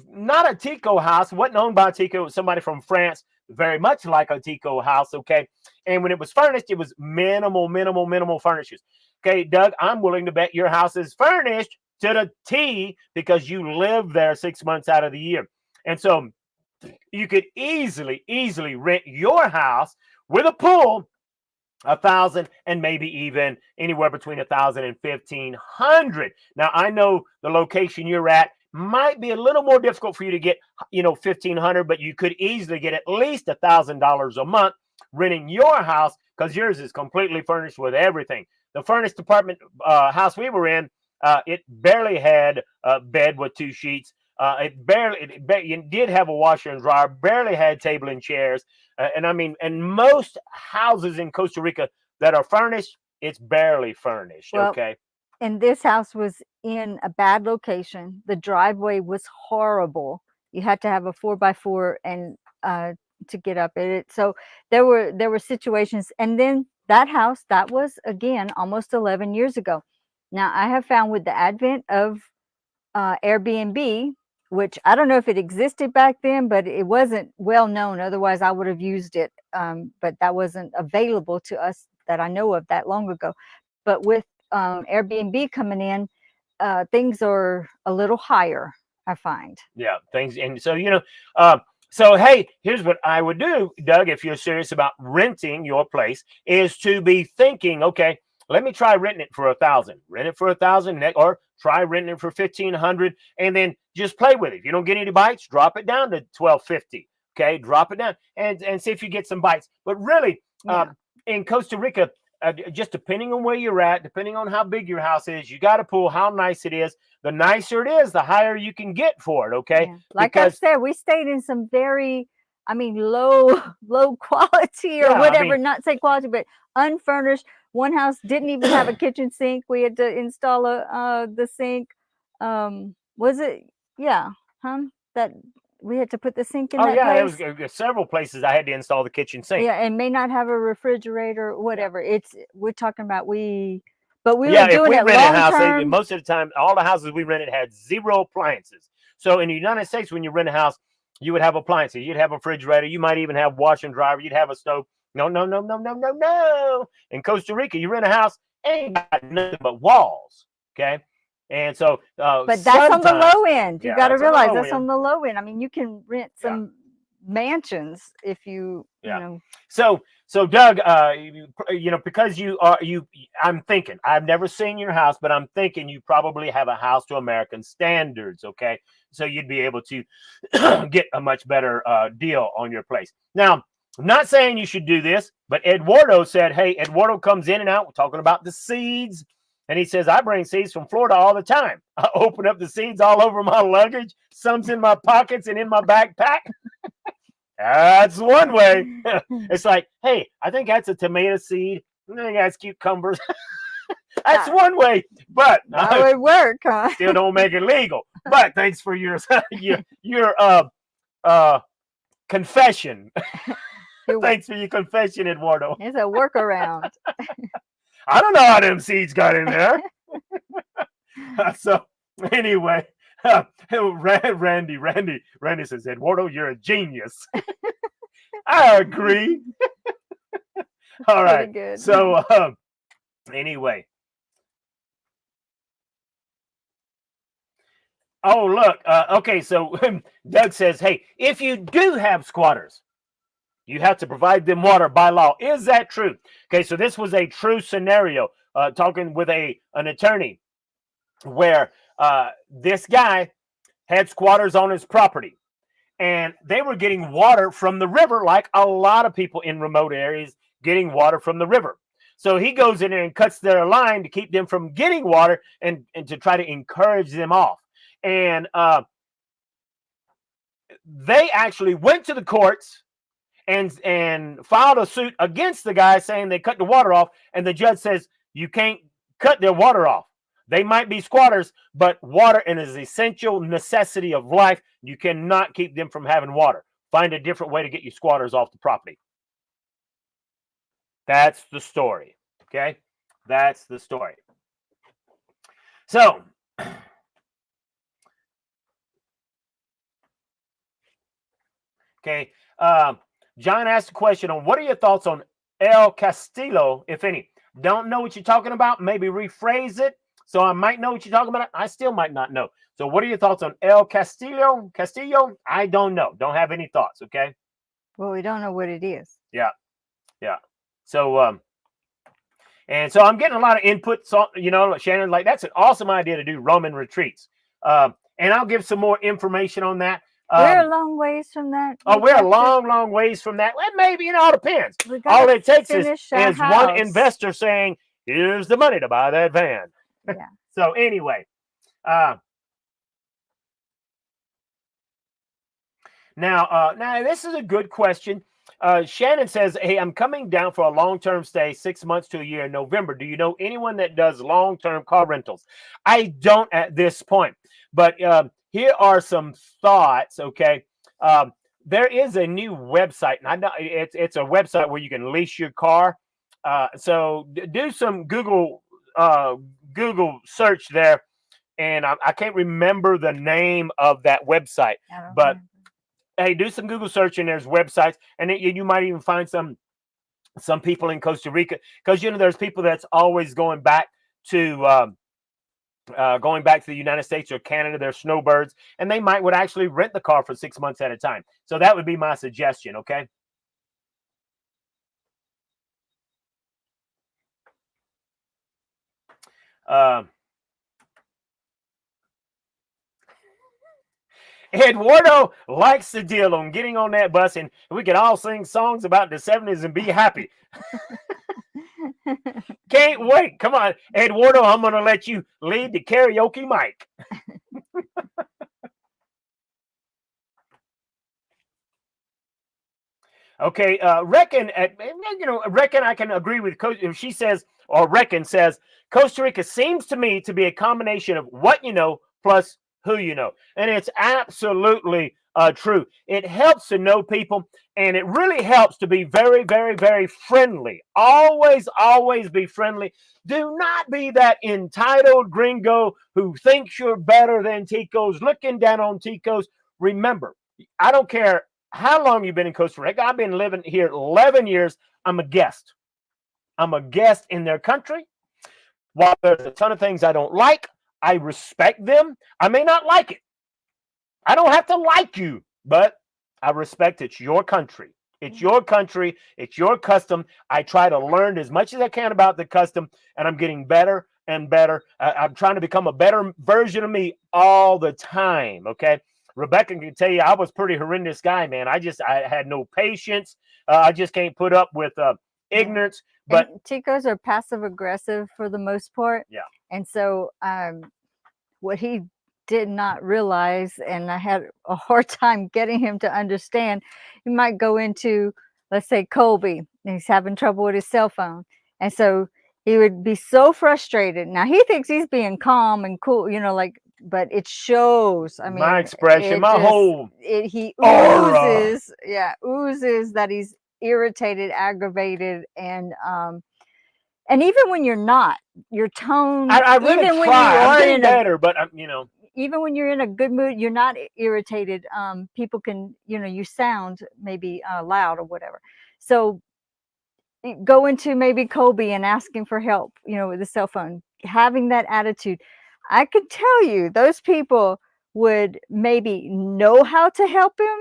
not a Tico house. It wasn't owned by a Tico. It was somebody from France, very much like a Tico house. Okay. And when it was furnished, it was minimal furnishings. Okay, Doug, I'm willing to bet your house is furnished to the T because you live there 6 months out of the year. And so you could easily rent your house with a pool, 1,000, and maybe even anywhere between 1,000 and 1,500. Now, I know the location you're at might be a little more difficult for you to get, 1,500, but you could easily get at least $1,000 a month renting your house because yours is completely furnished with everything. The furnished apartment house we were in, it barely had a bed with 2 sheets. It did have a washer and dryer, barely had table and chairs. And most houses in Costa Rica that are furnished, it's barely furnished. Well, okay. And this house was in a bad location. The driveway was horrible. You had to have a 4x4 and to get up it. So there were situations. And then that house, that was again almost 11 years ago. Now I have found with the advent of Airbnb, which I don't know if it existed back then, but it wasn't well known. Otherwise I would have used it. But that wasn't available to us that I know of that long ago. But with Airbnb coming in, things are a little higher, I find. Yeah, things. And so, so, hey, here's what I would do, Doug, if you're serious about renting your place, is to be thinking, okay, let me try renting it for 1,000, rent it for 1,000, or try renting it for 1,500, and then just play with it. If you don't get any bites, drop it down to 1,250. Okay, drop it down and see if you get some bites. But really, in Costa Rica, just depending on where you're at, depending on how big your house is, you got to pull how nice it is. The nicer it is, the higher you can get for it. Okay. Yeah. Like I said, we stayed in some very, low quality or whatever, not say quality, but unfurnished. One house didn't even have a kitchen sink. We had to install the sink. Was it? Yeah. That we had to put the sink in that place. There was several places I had to install the kitchen sink. Yeah, and may not have a refrigerator, whatever. We're talking about but we were doing it long term. Most of the time, all the houses we rented had 0 appliances. So in the United States, when you rent a house, you would have appliances. You'd have a refrigerator. You might even have washer and dryer. You'd have a stove. No. In Costa Rica, you rent a house, ain't got nothing but walls. Okay. And so, but that's on the low end. You got to realize that's on the low end. You can rent some mansions if you know. So Doug, because I'm thinking, I've never seen your house, but I'm thinking you probably have a house to American standards. Okay. So you'd be able to get a much better deal on your place. Now, I'm not saying you should do this, but Eduardo said, hey, Eduardo comes in and out. We're talking about the seeds. And he says, I bring seeds from Florida all the time. I open up the seeds all over my luggage. Some's in my pockets and in my backpack. That's one way. It's like, hey, I think that's a tomato seed. I think that's cucumbers. That's one way. But that would work, huh? Still don't make it legal. But thanks for your confession. Thanks for your confession, Eduardo. It's a workaround. I don't know how them seeds got in there. So anyway, Randy says, Eduardo, you're a genius. I agree. All right. Good. So anyway. Oh, look. Okay. So Doug says, hey, if you do have squatters, you have to provide them water by law. Is that true? Okay, so this was a true scenario, talking with an attorney where this guy had squatters on his property, and they were getting water from the river, like a lot of people in remote areas getting water from the river. So he goes in there and cuts their line to keep them from getting water and to try to encourage them off. And they actually went to the courts and filed a suit against the guy saying they cut the water off, and the judge says you can't cut their water off. They might be squatters, but water is an essential necessity of life. You cannot keep them from having water. Find a different way to get your squatters off the property. That's the story. Okay? That's the story. So, okay. John asked a question on what are your thoughts on El Castillo, if any? Don't know what you're talking about. Maybe rephrase it. So I might know what you're talking about. I still might not know. So what are your thoughts on El Castillo? Castillo? I don't know. Don't have any thoughts. Okay. Well, we don't know what it is. Yeah. Yeah. So, and so I'm getting a lot of input. So, you know, Shannon, like that's an awesome idea to do Roman retreats. And I'll give some more information on that. We're a long ways from that. Oh, we're a long ways from that. Well, maybe, it all depends. All it takes is one investor saying, here's the money to buy that van. Yeah. So anyway, now this is a good question. Shannon says, hey, I'm coming down for a long-term stay, 6 months to a year in November. Do you know anyone that does long-term car rentals? I don't at this point, but here are some thoughts, okay? There is a new website, and I know it's a website where you can lease your car. So do some Google search there, and I can't remember the name of that website, but hey, do some Google search, and there's websites, and you might even find some people in Costa Rica, because you know there's people that's always going back to the United States or Canada. They're snowbirds, and they would actually rent the car for 6 months at a time. So that would be my suggestion. Okay. Eduardo likes the deal on getting on that bus, and we can all sing songs about the 70s and be happy. Can't wait. Come on, Eduardo, I'm going to let you lead the karaoke mic. Okay, reckon I can agree with if she says, or reckon says, Costa Rica seems to me to be a combination of what you know plus who you know. And it's absolutely true. It helps to know people, and it really helps to be very, very, very friendly. Always, always be friendly. Do not be that entitled gringo who thinks you're better than Ticos, looking down on Ticos. Remember, I don't care how long you've been in Costa Rica. I've been living here 11 years. I'm a guest. I'm a guest in their country. While there's a ton of things I don't like, I respect them. I may not like it. I don't have to like you, but I respect it's your country. It's your country. It's your custom. I try to learn as much as I can about the custom, and I'm getting better and better. I'm trying to become a better version of me all the time, okay? Rebecca can tell you I was a pretty horrendous guy, man. I had no patience. I just can't put up with ignorance. But and Ticos are passive aggressive for the most part. Yeah. And so what he did not realize, and I had a hard time getting him to understand, he might go into, let's say, Colby, and he's having trouble with his cell phone. And so he would be so frustrated. Now he thinks he's being calm and cool, you know, like, but it shows. I mean, my expression, he oozes, oozes that he's irritated, aggravated, and even when you're not, your tone. I really even when try. you are I'm getting in better, but you know, even when you're in a good mood, you're not irritated. People can, you know, you sound maybe loud or whatever. So go into maybe Colby and asking for help, you know, with the cell phone, having that attitude. I could tell you those people would maybe know how to help him,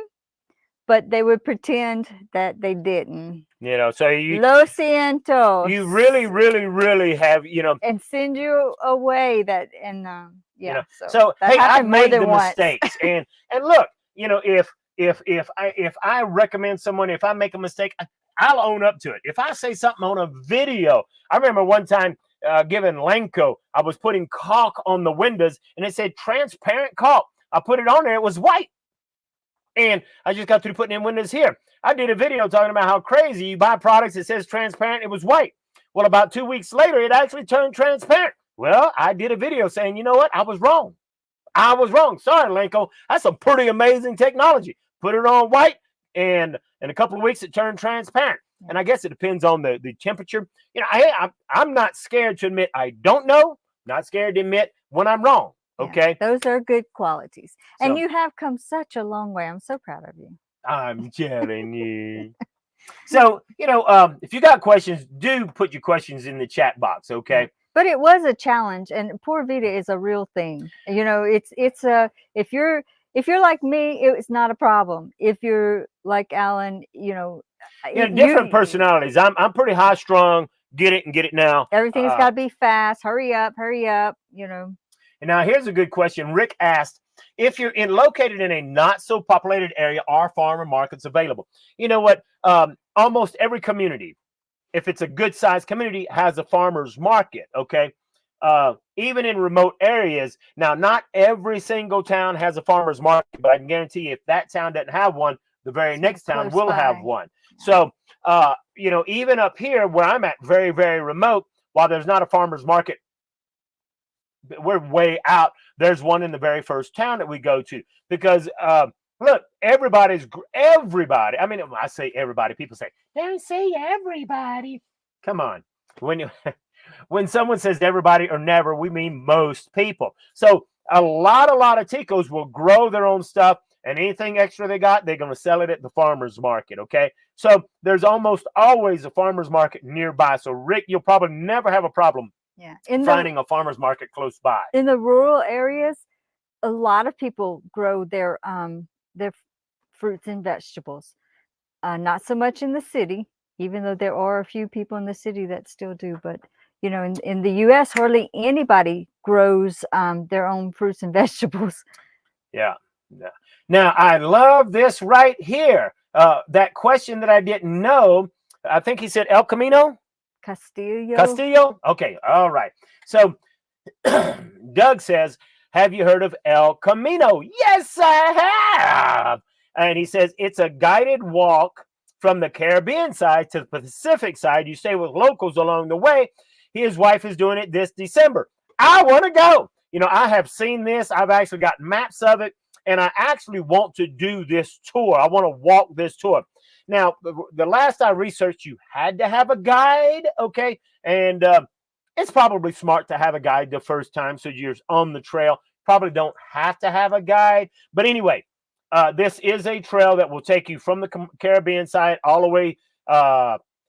but they would pretend that they didn't. You know, so you Lo siento. You really, really, really have, you know, and send you away. That and yeah. You know, so so hey, I've made the once. mistakes, and look, you know, if I recommend someone, if I make a mistake, I'll own up to it. If I say something on a video, I remember one time giving Lanco, I was putting caulk on the windows, and it said transparent caulk. I put it on there, it was white. And I just got through putting in windows here. I did a video talking about how crazy you buy products that says transparent. It was white. Well, about 2 weeks later, it actually turned transparent. Well, I did a video saying, you know what? I was wrong. I was wrong. Sorry, Lenko. That's some pretty amazing technology. Put it on white, and in a couple of weeks, it turned transparent. Yeah. And I guess it depends on the temperature. You know, I'm not scared to admit I don't know. Not scared to admit when I'm wrong. Yeah, Okay. those are good qualities. And So you have come such a long way. I'm so proud of you. I'm telling you. So, you know, if you got questions, do put your questions in the chat box. Yeah. Okay. But it was a challenge, and Pura Vida is a real thing. You know, it's a if you're like me, it's not a problem. If you're like Alan, you know, You know, different personalities. I'm pretty high strung. Get it and get it now. Everything's got to be fast. Hurry up, you know. And now here's a good question. Rick asked, if you're located in a not so populated area, are farmer markets available? You know what? Almost every community, if it's a good sized community, has a farmer's market. Okay. Even in remote areas. Now, not every single town has a farmer's market, but I can guarantee you, if that town doesn't have one, the very next town will have one. So, you know, even up here where I'm at, very, very remote, while there's not a farmer's market, we're way out. There's one in the very first town that we go to because, look, everybody. I mean, I say everybody. People say, don't say everybody. Come on. When someone says everybody or never, we mean most people. So a lot of Ticos will grow their own stuff, and anything extra they got, they're going to sell it at the farmer's market. Okay. So there's almost always a farmer's market nearby. So Rick, you'll probably never have a problem finding a farmer's market close by. In the rural areas, a lot of people grow their fruits and vegetables. Not so much in the city, even though there are a few people in the city that still do. But you know, in the U.S., hardly anybody grows their own fruits and vegetables. Yeah. Now, I love this right here. That question that I didn't know, I think he said El Camino? Castillo? Okay, all right. So Doug says, have you heard of El Camino? Yes, I have. And he says, it's a guided walk from the Caribbean side to the Pacific side. You stay with locals along the way. His wife is doing it this December. I want to go. You know, I have seen this. I've actually got maps of it. And I actually want to do this tour. I want to walk this tour. Now, the last I researched, you had to have a guide, okay? And it's probably smart to have a guide the first time so you're on the trail. Probably don't have to have a guide. But anyway, this is a trail that will take you from the Caribbean side all the way.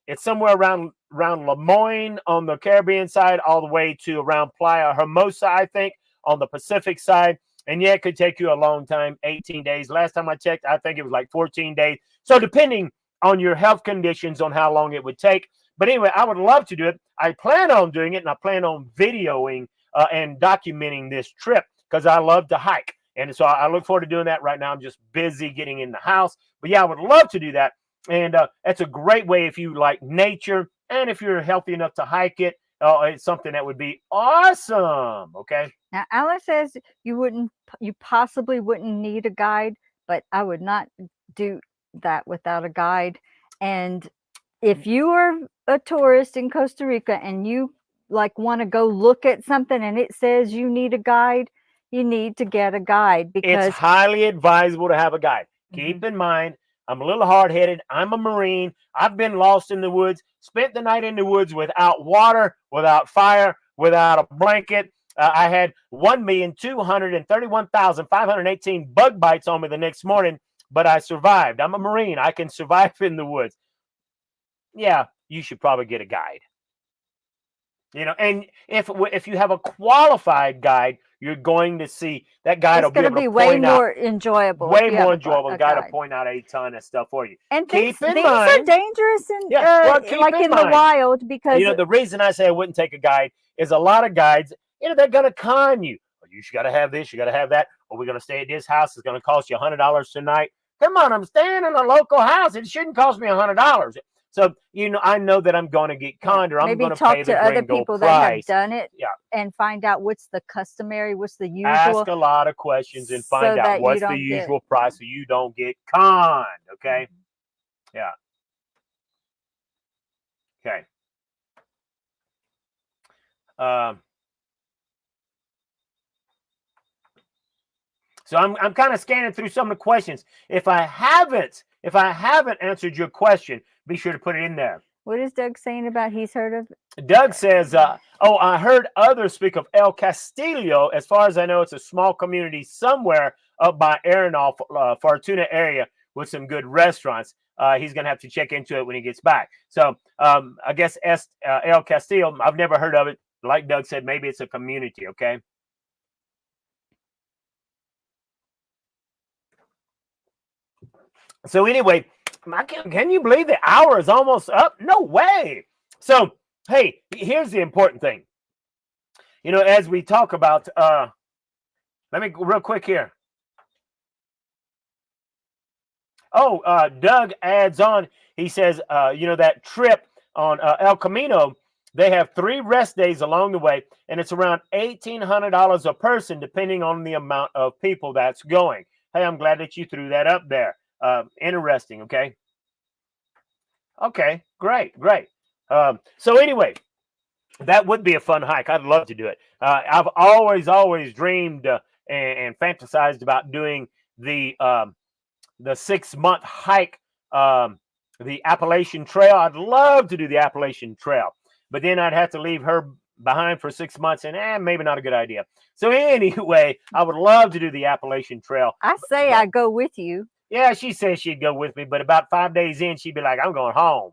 It's somewhere around Lemoyne on the Caribbean side, all the way to around Playa Hermosa, I think, on the Pacific side. And yeah, it could take you a long time, 18 days. Last time I checked, I think it was like 14 days. So depending on your health conditions on how long it would take. But anyway, I would love to do it. I plan on doing it, and I plan on videoing and documenting this trip because I love to hike. And so I look forward to doing that. Right now, I'm just busy getting in the house. But yeah, I would love to do that. And that's a great way if you like nature and if you're healthy enough to hike it. It's something that would be awesome. Okay. Now, Alan says you possibly wouldn't need a guide, but I would not do that without a guide. And if you are a tourist in Costa Rica and you like want to go look at something and it says you need a guide, you need to get a guide because it's highly advisable to have a guide. Keep in mind, I'm a little hard-headed. I'm a Marine. I've been lost in the woods, spent the night in the woods without water, without fire, without a blanket. I had 1,231,518 bug bites on me the next morning, but I survived. I'm a Marine. I can survive in the woods. Yeah, you should probably get a guide. You know, and if you have a qualified guide, you're going to see that guide will be able to be way more enjoyable. Way more enjoyable. Guide will point out a ton of stuff for you. And things are dangerous in like in the wild because you know the reason I say I wouldn't take a guide is a lot of guides, you know, they're going to con you. Oh, you got to have this, you got to have that. Or we're going to stay at this house. It's going to cost you $100 tonight. Come on, I'm staying in a local house. It shouldn't cost me $100. So, you know, I know that I'm going to get conned or I'm going to pay the talk to other people that have done it and find out what's the customary, what's the usual. Ask a lot of questions and find out what's the usual price so you don't get conned, okay? Yeah. Okay. So I'm kind of scanning through some of the questions. If I haven't answered your question, be sure to put it in there. What is Doug saying about he's heard of? Doug says, oh, I heard others speak of El Castillo. As far as I know, it's a small community somewhere up by Arenal, Fortuna area with some good restaurants. He's going to have to check into it when he gets back. So I guess El Castillo, I've never heard of it. Like Doug said, maybe it's a community, okay? So anyway, can you believe the hour is almost up? No way. So, hey, here's the important thing. You know, as we talk about, let me real quick here. Oh, Doug adds on. He says, you know, that trip on El Camino, they have 3 rest days along the way, and it's around $1,800 a person, depending on the amount of people that's going. Hey, I'm glad that you threw that up there. Interesting. Okay. Okay. Great. So anyway, that would be a fun hike. I'd love to do it. I've always dreamed and fantasized about doing the 6-month hike, the Appalachian Trail. I'd love to do the Appalachian Trail, but then I'd have to leave her behind for 6 months, and maybe not a good idea. So anyway, I would love to do the Appalachian Trail. I say I go with you. Yeah, she says she'd go with me, but about 5 days in, she'd be like, I'm going home.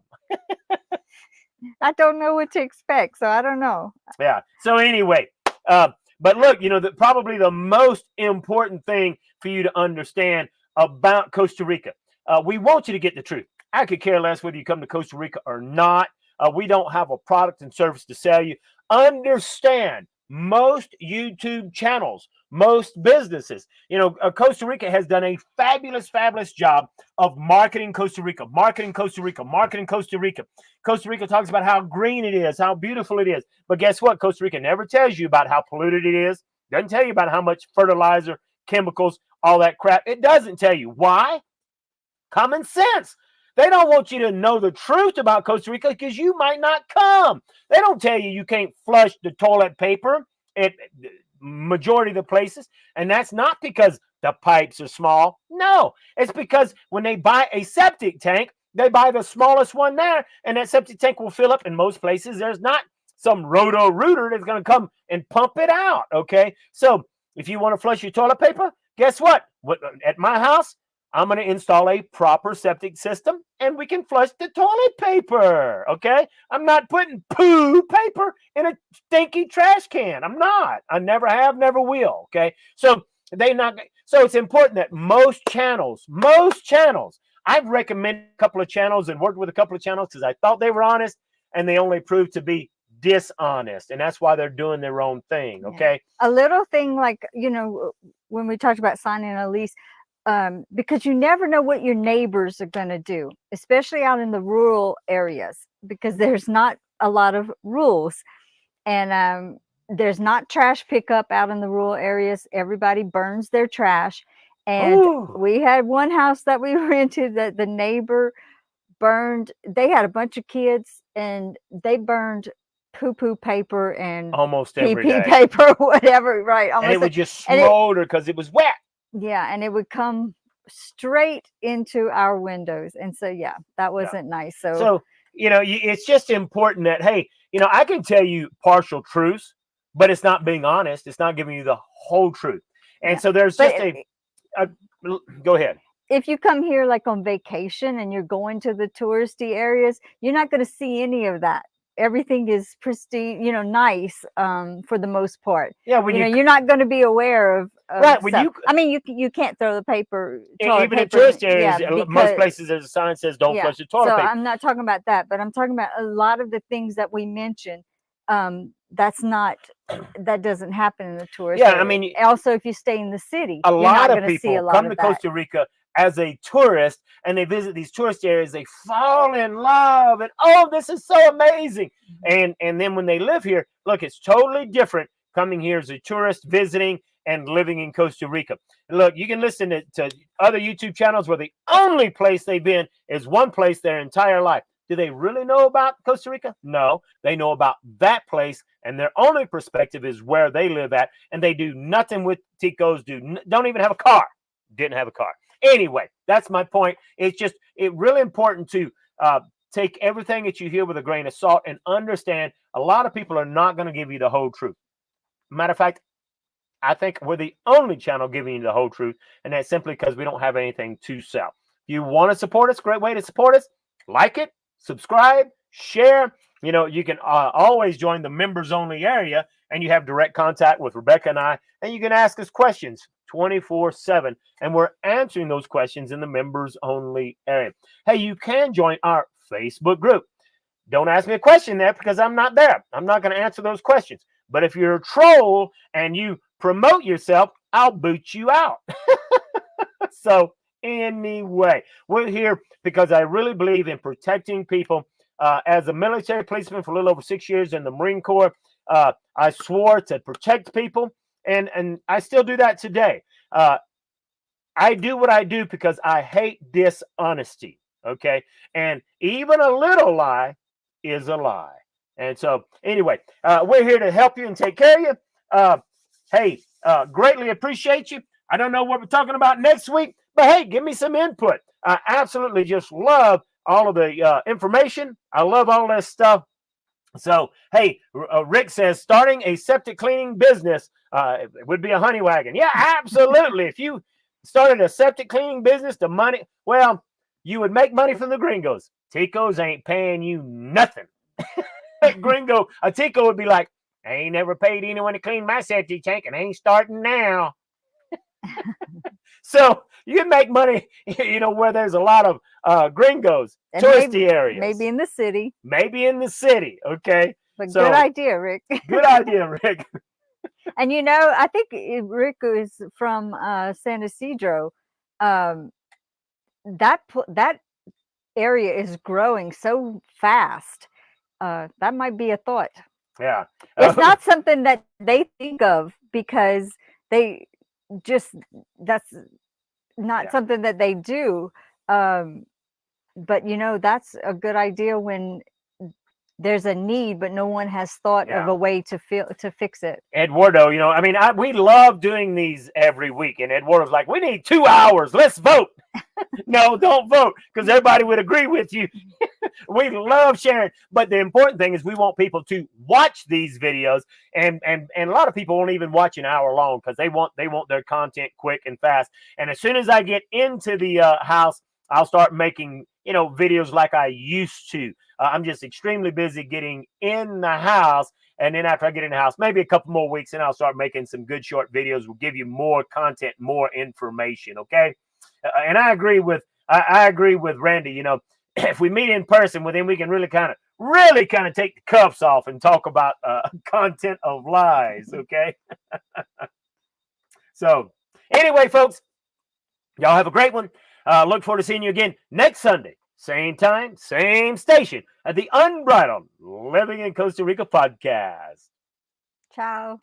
I don't know what to expect, so I don't know. Yeah. So anyway, but look, you know, probably the most important thing for you to understand about Costa Rica, we want you to get the truth. I could care less whether you come to Costa Rica or not. We don't have a product and service to sell you. Understand, most YouTube channels, most businesses, you know, Costa Rica has done a fabulous job of marketing Costa Rica. Costa Rica talks about how green it is, how beautiful it is. But guess what? Costa Rica never tells you about how polluted it is. Doesn't tell you about how much fertilizer, chemicals, all that crap. It doesn't tell you. Why? Common sense. They don't want you to know the truth about Costa Rica because you might not come. They don't tell you you can't flush the toilet paper at majority of the places. And that's not because the pipes are small. No, it's because when they buy a septic tank, they buy the smallest one there, and that septic tank will fill up. In most places, there's not some roto-rooter that's going to come and pump it out, okay? So if you want to flush your toilet paper, guess what? At my house, I'm going to install a proper septic system, and we can flush the toilet paper, okay? I'm not putting poo paper in a stinky trash can. I'm not. I never have, never will, okay? So it's important that most channels, I've recommended a couple of channels and worked with a couple of channels because I thought they were honest, and they only proved to be dishonest, and that's why they're doing their own thing, okay? Yeah. A little thing like, you know, when we talked about signing a lease, because you never know what your neighbors are going to do, especially out in the rural areas, because there's not a lot of rules, and there's not trash pickup out in the rural areas. Everybody burns their trash. And Ooh. We had one house that we rented that the neighbor burned. They had a bunch of kids, and they burned poo paper and almost every pee day. paper, whatever, right? And it would just smolder because it was wet. Yeah, and it would come straight into our windows. And so, yeah, that wasn't nice. So, you know, it's just important that, hey, you know, I can tell you partial truths, but it's not being honest. It's not giving you the whole truth. And so there's just go ahead. If you come here like on vacation and you're going to the touristy areas, you're not going to see any of that. Everything is pristine, you know, nice for the most part. Yeah, you're not going to be aware of right. I mean, you can't throw the paper. Even in tourist areas, most places there's a sign that says don't flush the toilet paper. I'm not talking about that, but I'm talking about a lot of the things that we mentioned. That doesn't happen in the tourist area. I mean, also if you stay in the city, a lot of people come to Costa Rica as a tourist, and they visit these tourist areas, they fall in love, and oh, this is so amazing. And then when they live here, look, it's totally different coming here as a tourist, visiting and living in Costa Rica. And look, you can listen to other YouTube channels where the only place they've been is one place their entire life. Do they really know about Costa Rica? No, they know about that place and their only perspective is where they live at, and they do nothing with Ticos, don't even have a car. Didn't have a car. Anyway, that's my point. It's really important to take everything that you hear with a grain of salt and understand a lot of people are not going to give you the whole truth. Matter of fact, I think we're the only channel giving you the whole truth, and that's simply because we don't have anything to sell. If you want to support us, great way to support us. Like it, subscribe, share. You know, you can always join the members only area, and you have direct contact with Rebecca and I, and you can ask us questions 24/7, and we're answering those questions in the members only area. Hey, you can join our Facebook group. Don't ask me a question there because I'm not there. I'm not going to answer those questions. But if you're a troll and you promote yourself, I'll boot you out. So anyway, we're here because I really believe in protecting people. As a military policeman for a little over 6 years in the Marine Corps, I swore to protect people, and I still do that today. I do what I do because I hate dishonesty, okay? And even a little lie is a lie. And so anyway, we're here to help you and take care of you. Hey, greatly appreciate you. I don't know what we're talking about next week, but hey, give me some input. I absolutely just love all of the information. I love all this stuff. So, hey, Rick says, starting a septic cleaning business would be a honey wagon. Yeah, absolutely. If you started a septic cleaning business, well, you would make money from the gringos. Ticos ain't paying you nothing. A Tico would be like, I ain't never paid anyone to clean my septic tank, and I ain't starting now. So you can make money, you know, where there's a lot of gringos, and touristy areas. Maybe in the city. Maybe in the city, okay? But so, good idea, Rick. Good idea, Rick. And, you know, I think Rick is from San Isidro. That area is growing so fast. That might be a thought. Yeah. It's not something that they think of because that's not something that they do. But, you know, that's a good idea when there's a need, but no one has thought of a way to fix it. Eduardo, you know, I mean, we love doing these every week. And Eduardo's like, we need 2 hours. Let's vote. No, don't vote because everybody would agree with you. We love sharing. But the important thing is we want people to watch these videos. And a lot of people won't even watch an hour long because they want their content quick and fast. And as soon as I get into the house, I'll start making, you know, videos like I used to. I'm just extremely busy getting in the house. And then after I get in the house, maybe a couple more weeks, and I'll start making some good short videos. We'll give you more content, more information. Okay. And I agree with Randy. You know, if we meet in person, well, then we can really kind of take the cuffs off and talk about content of lies. Okay. So anyway, folks, y'all have a great one. Look forward to seeing you again next Sunday. Same time, same station at the Unbridled Living in Costa Rica podcast. Ciao.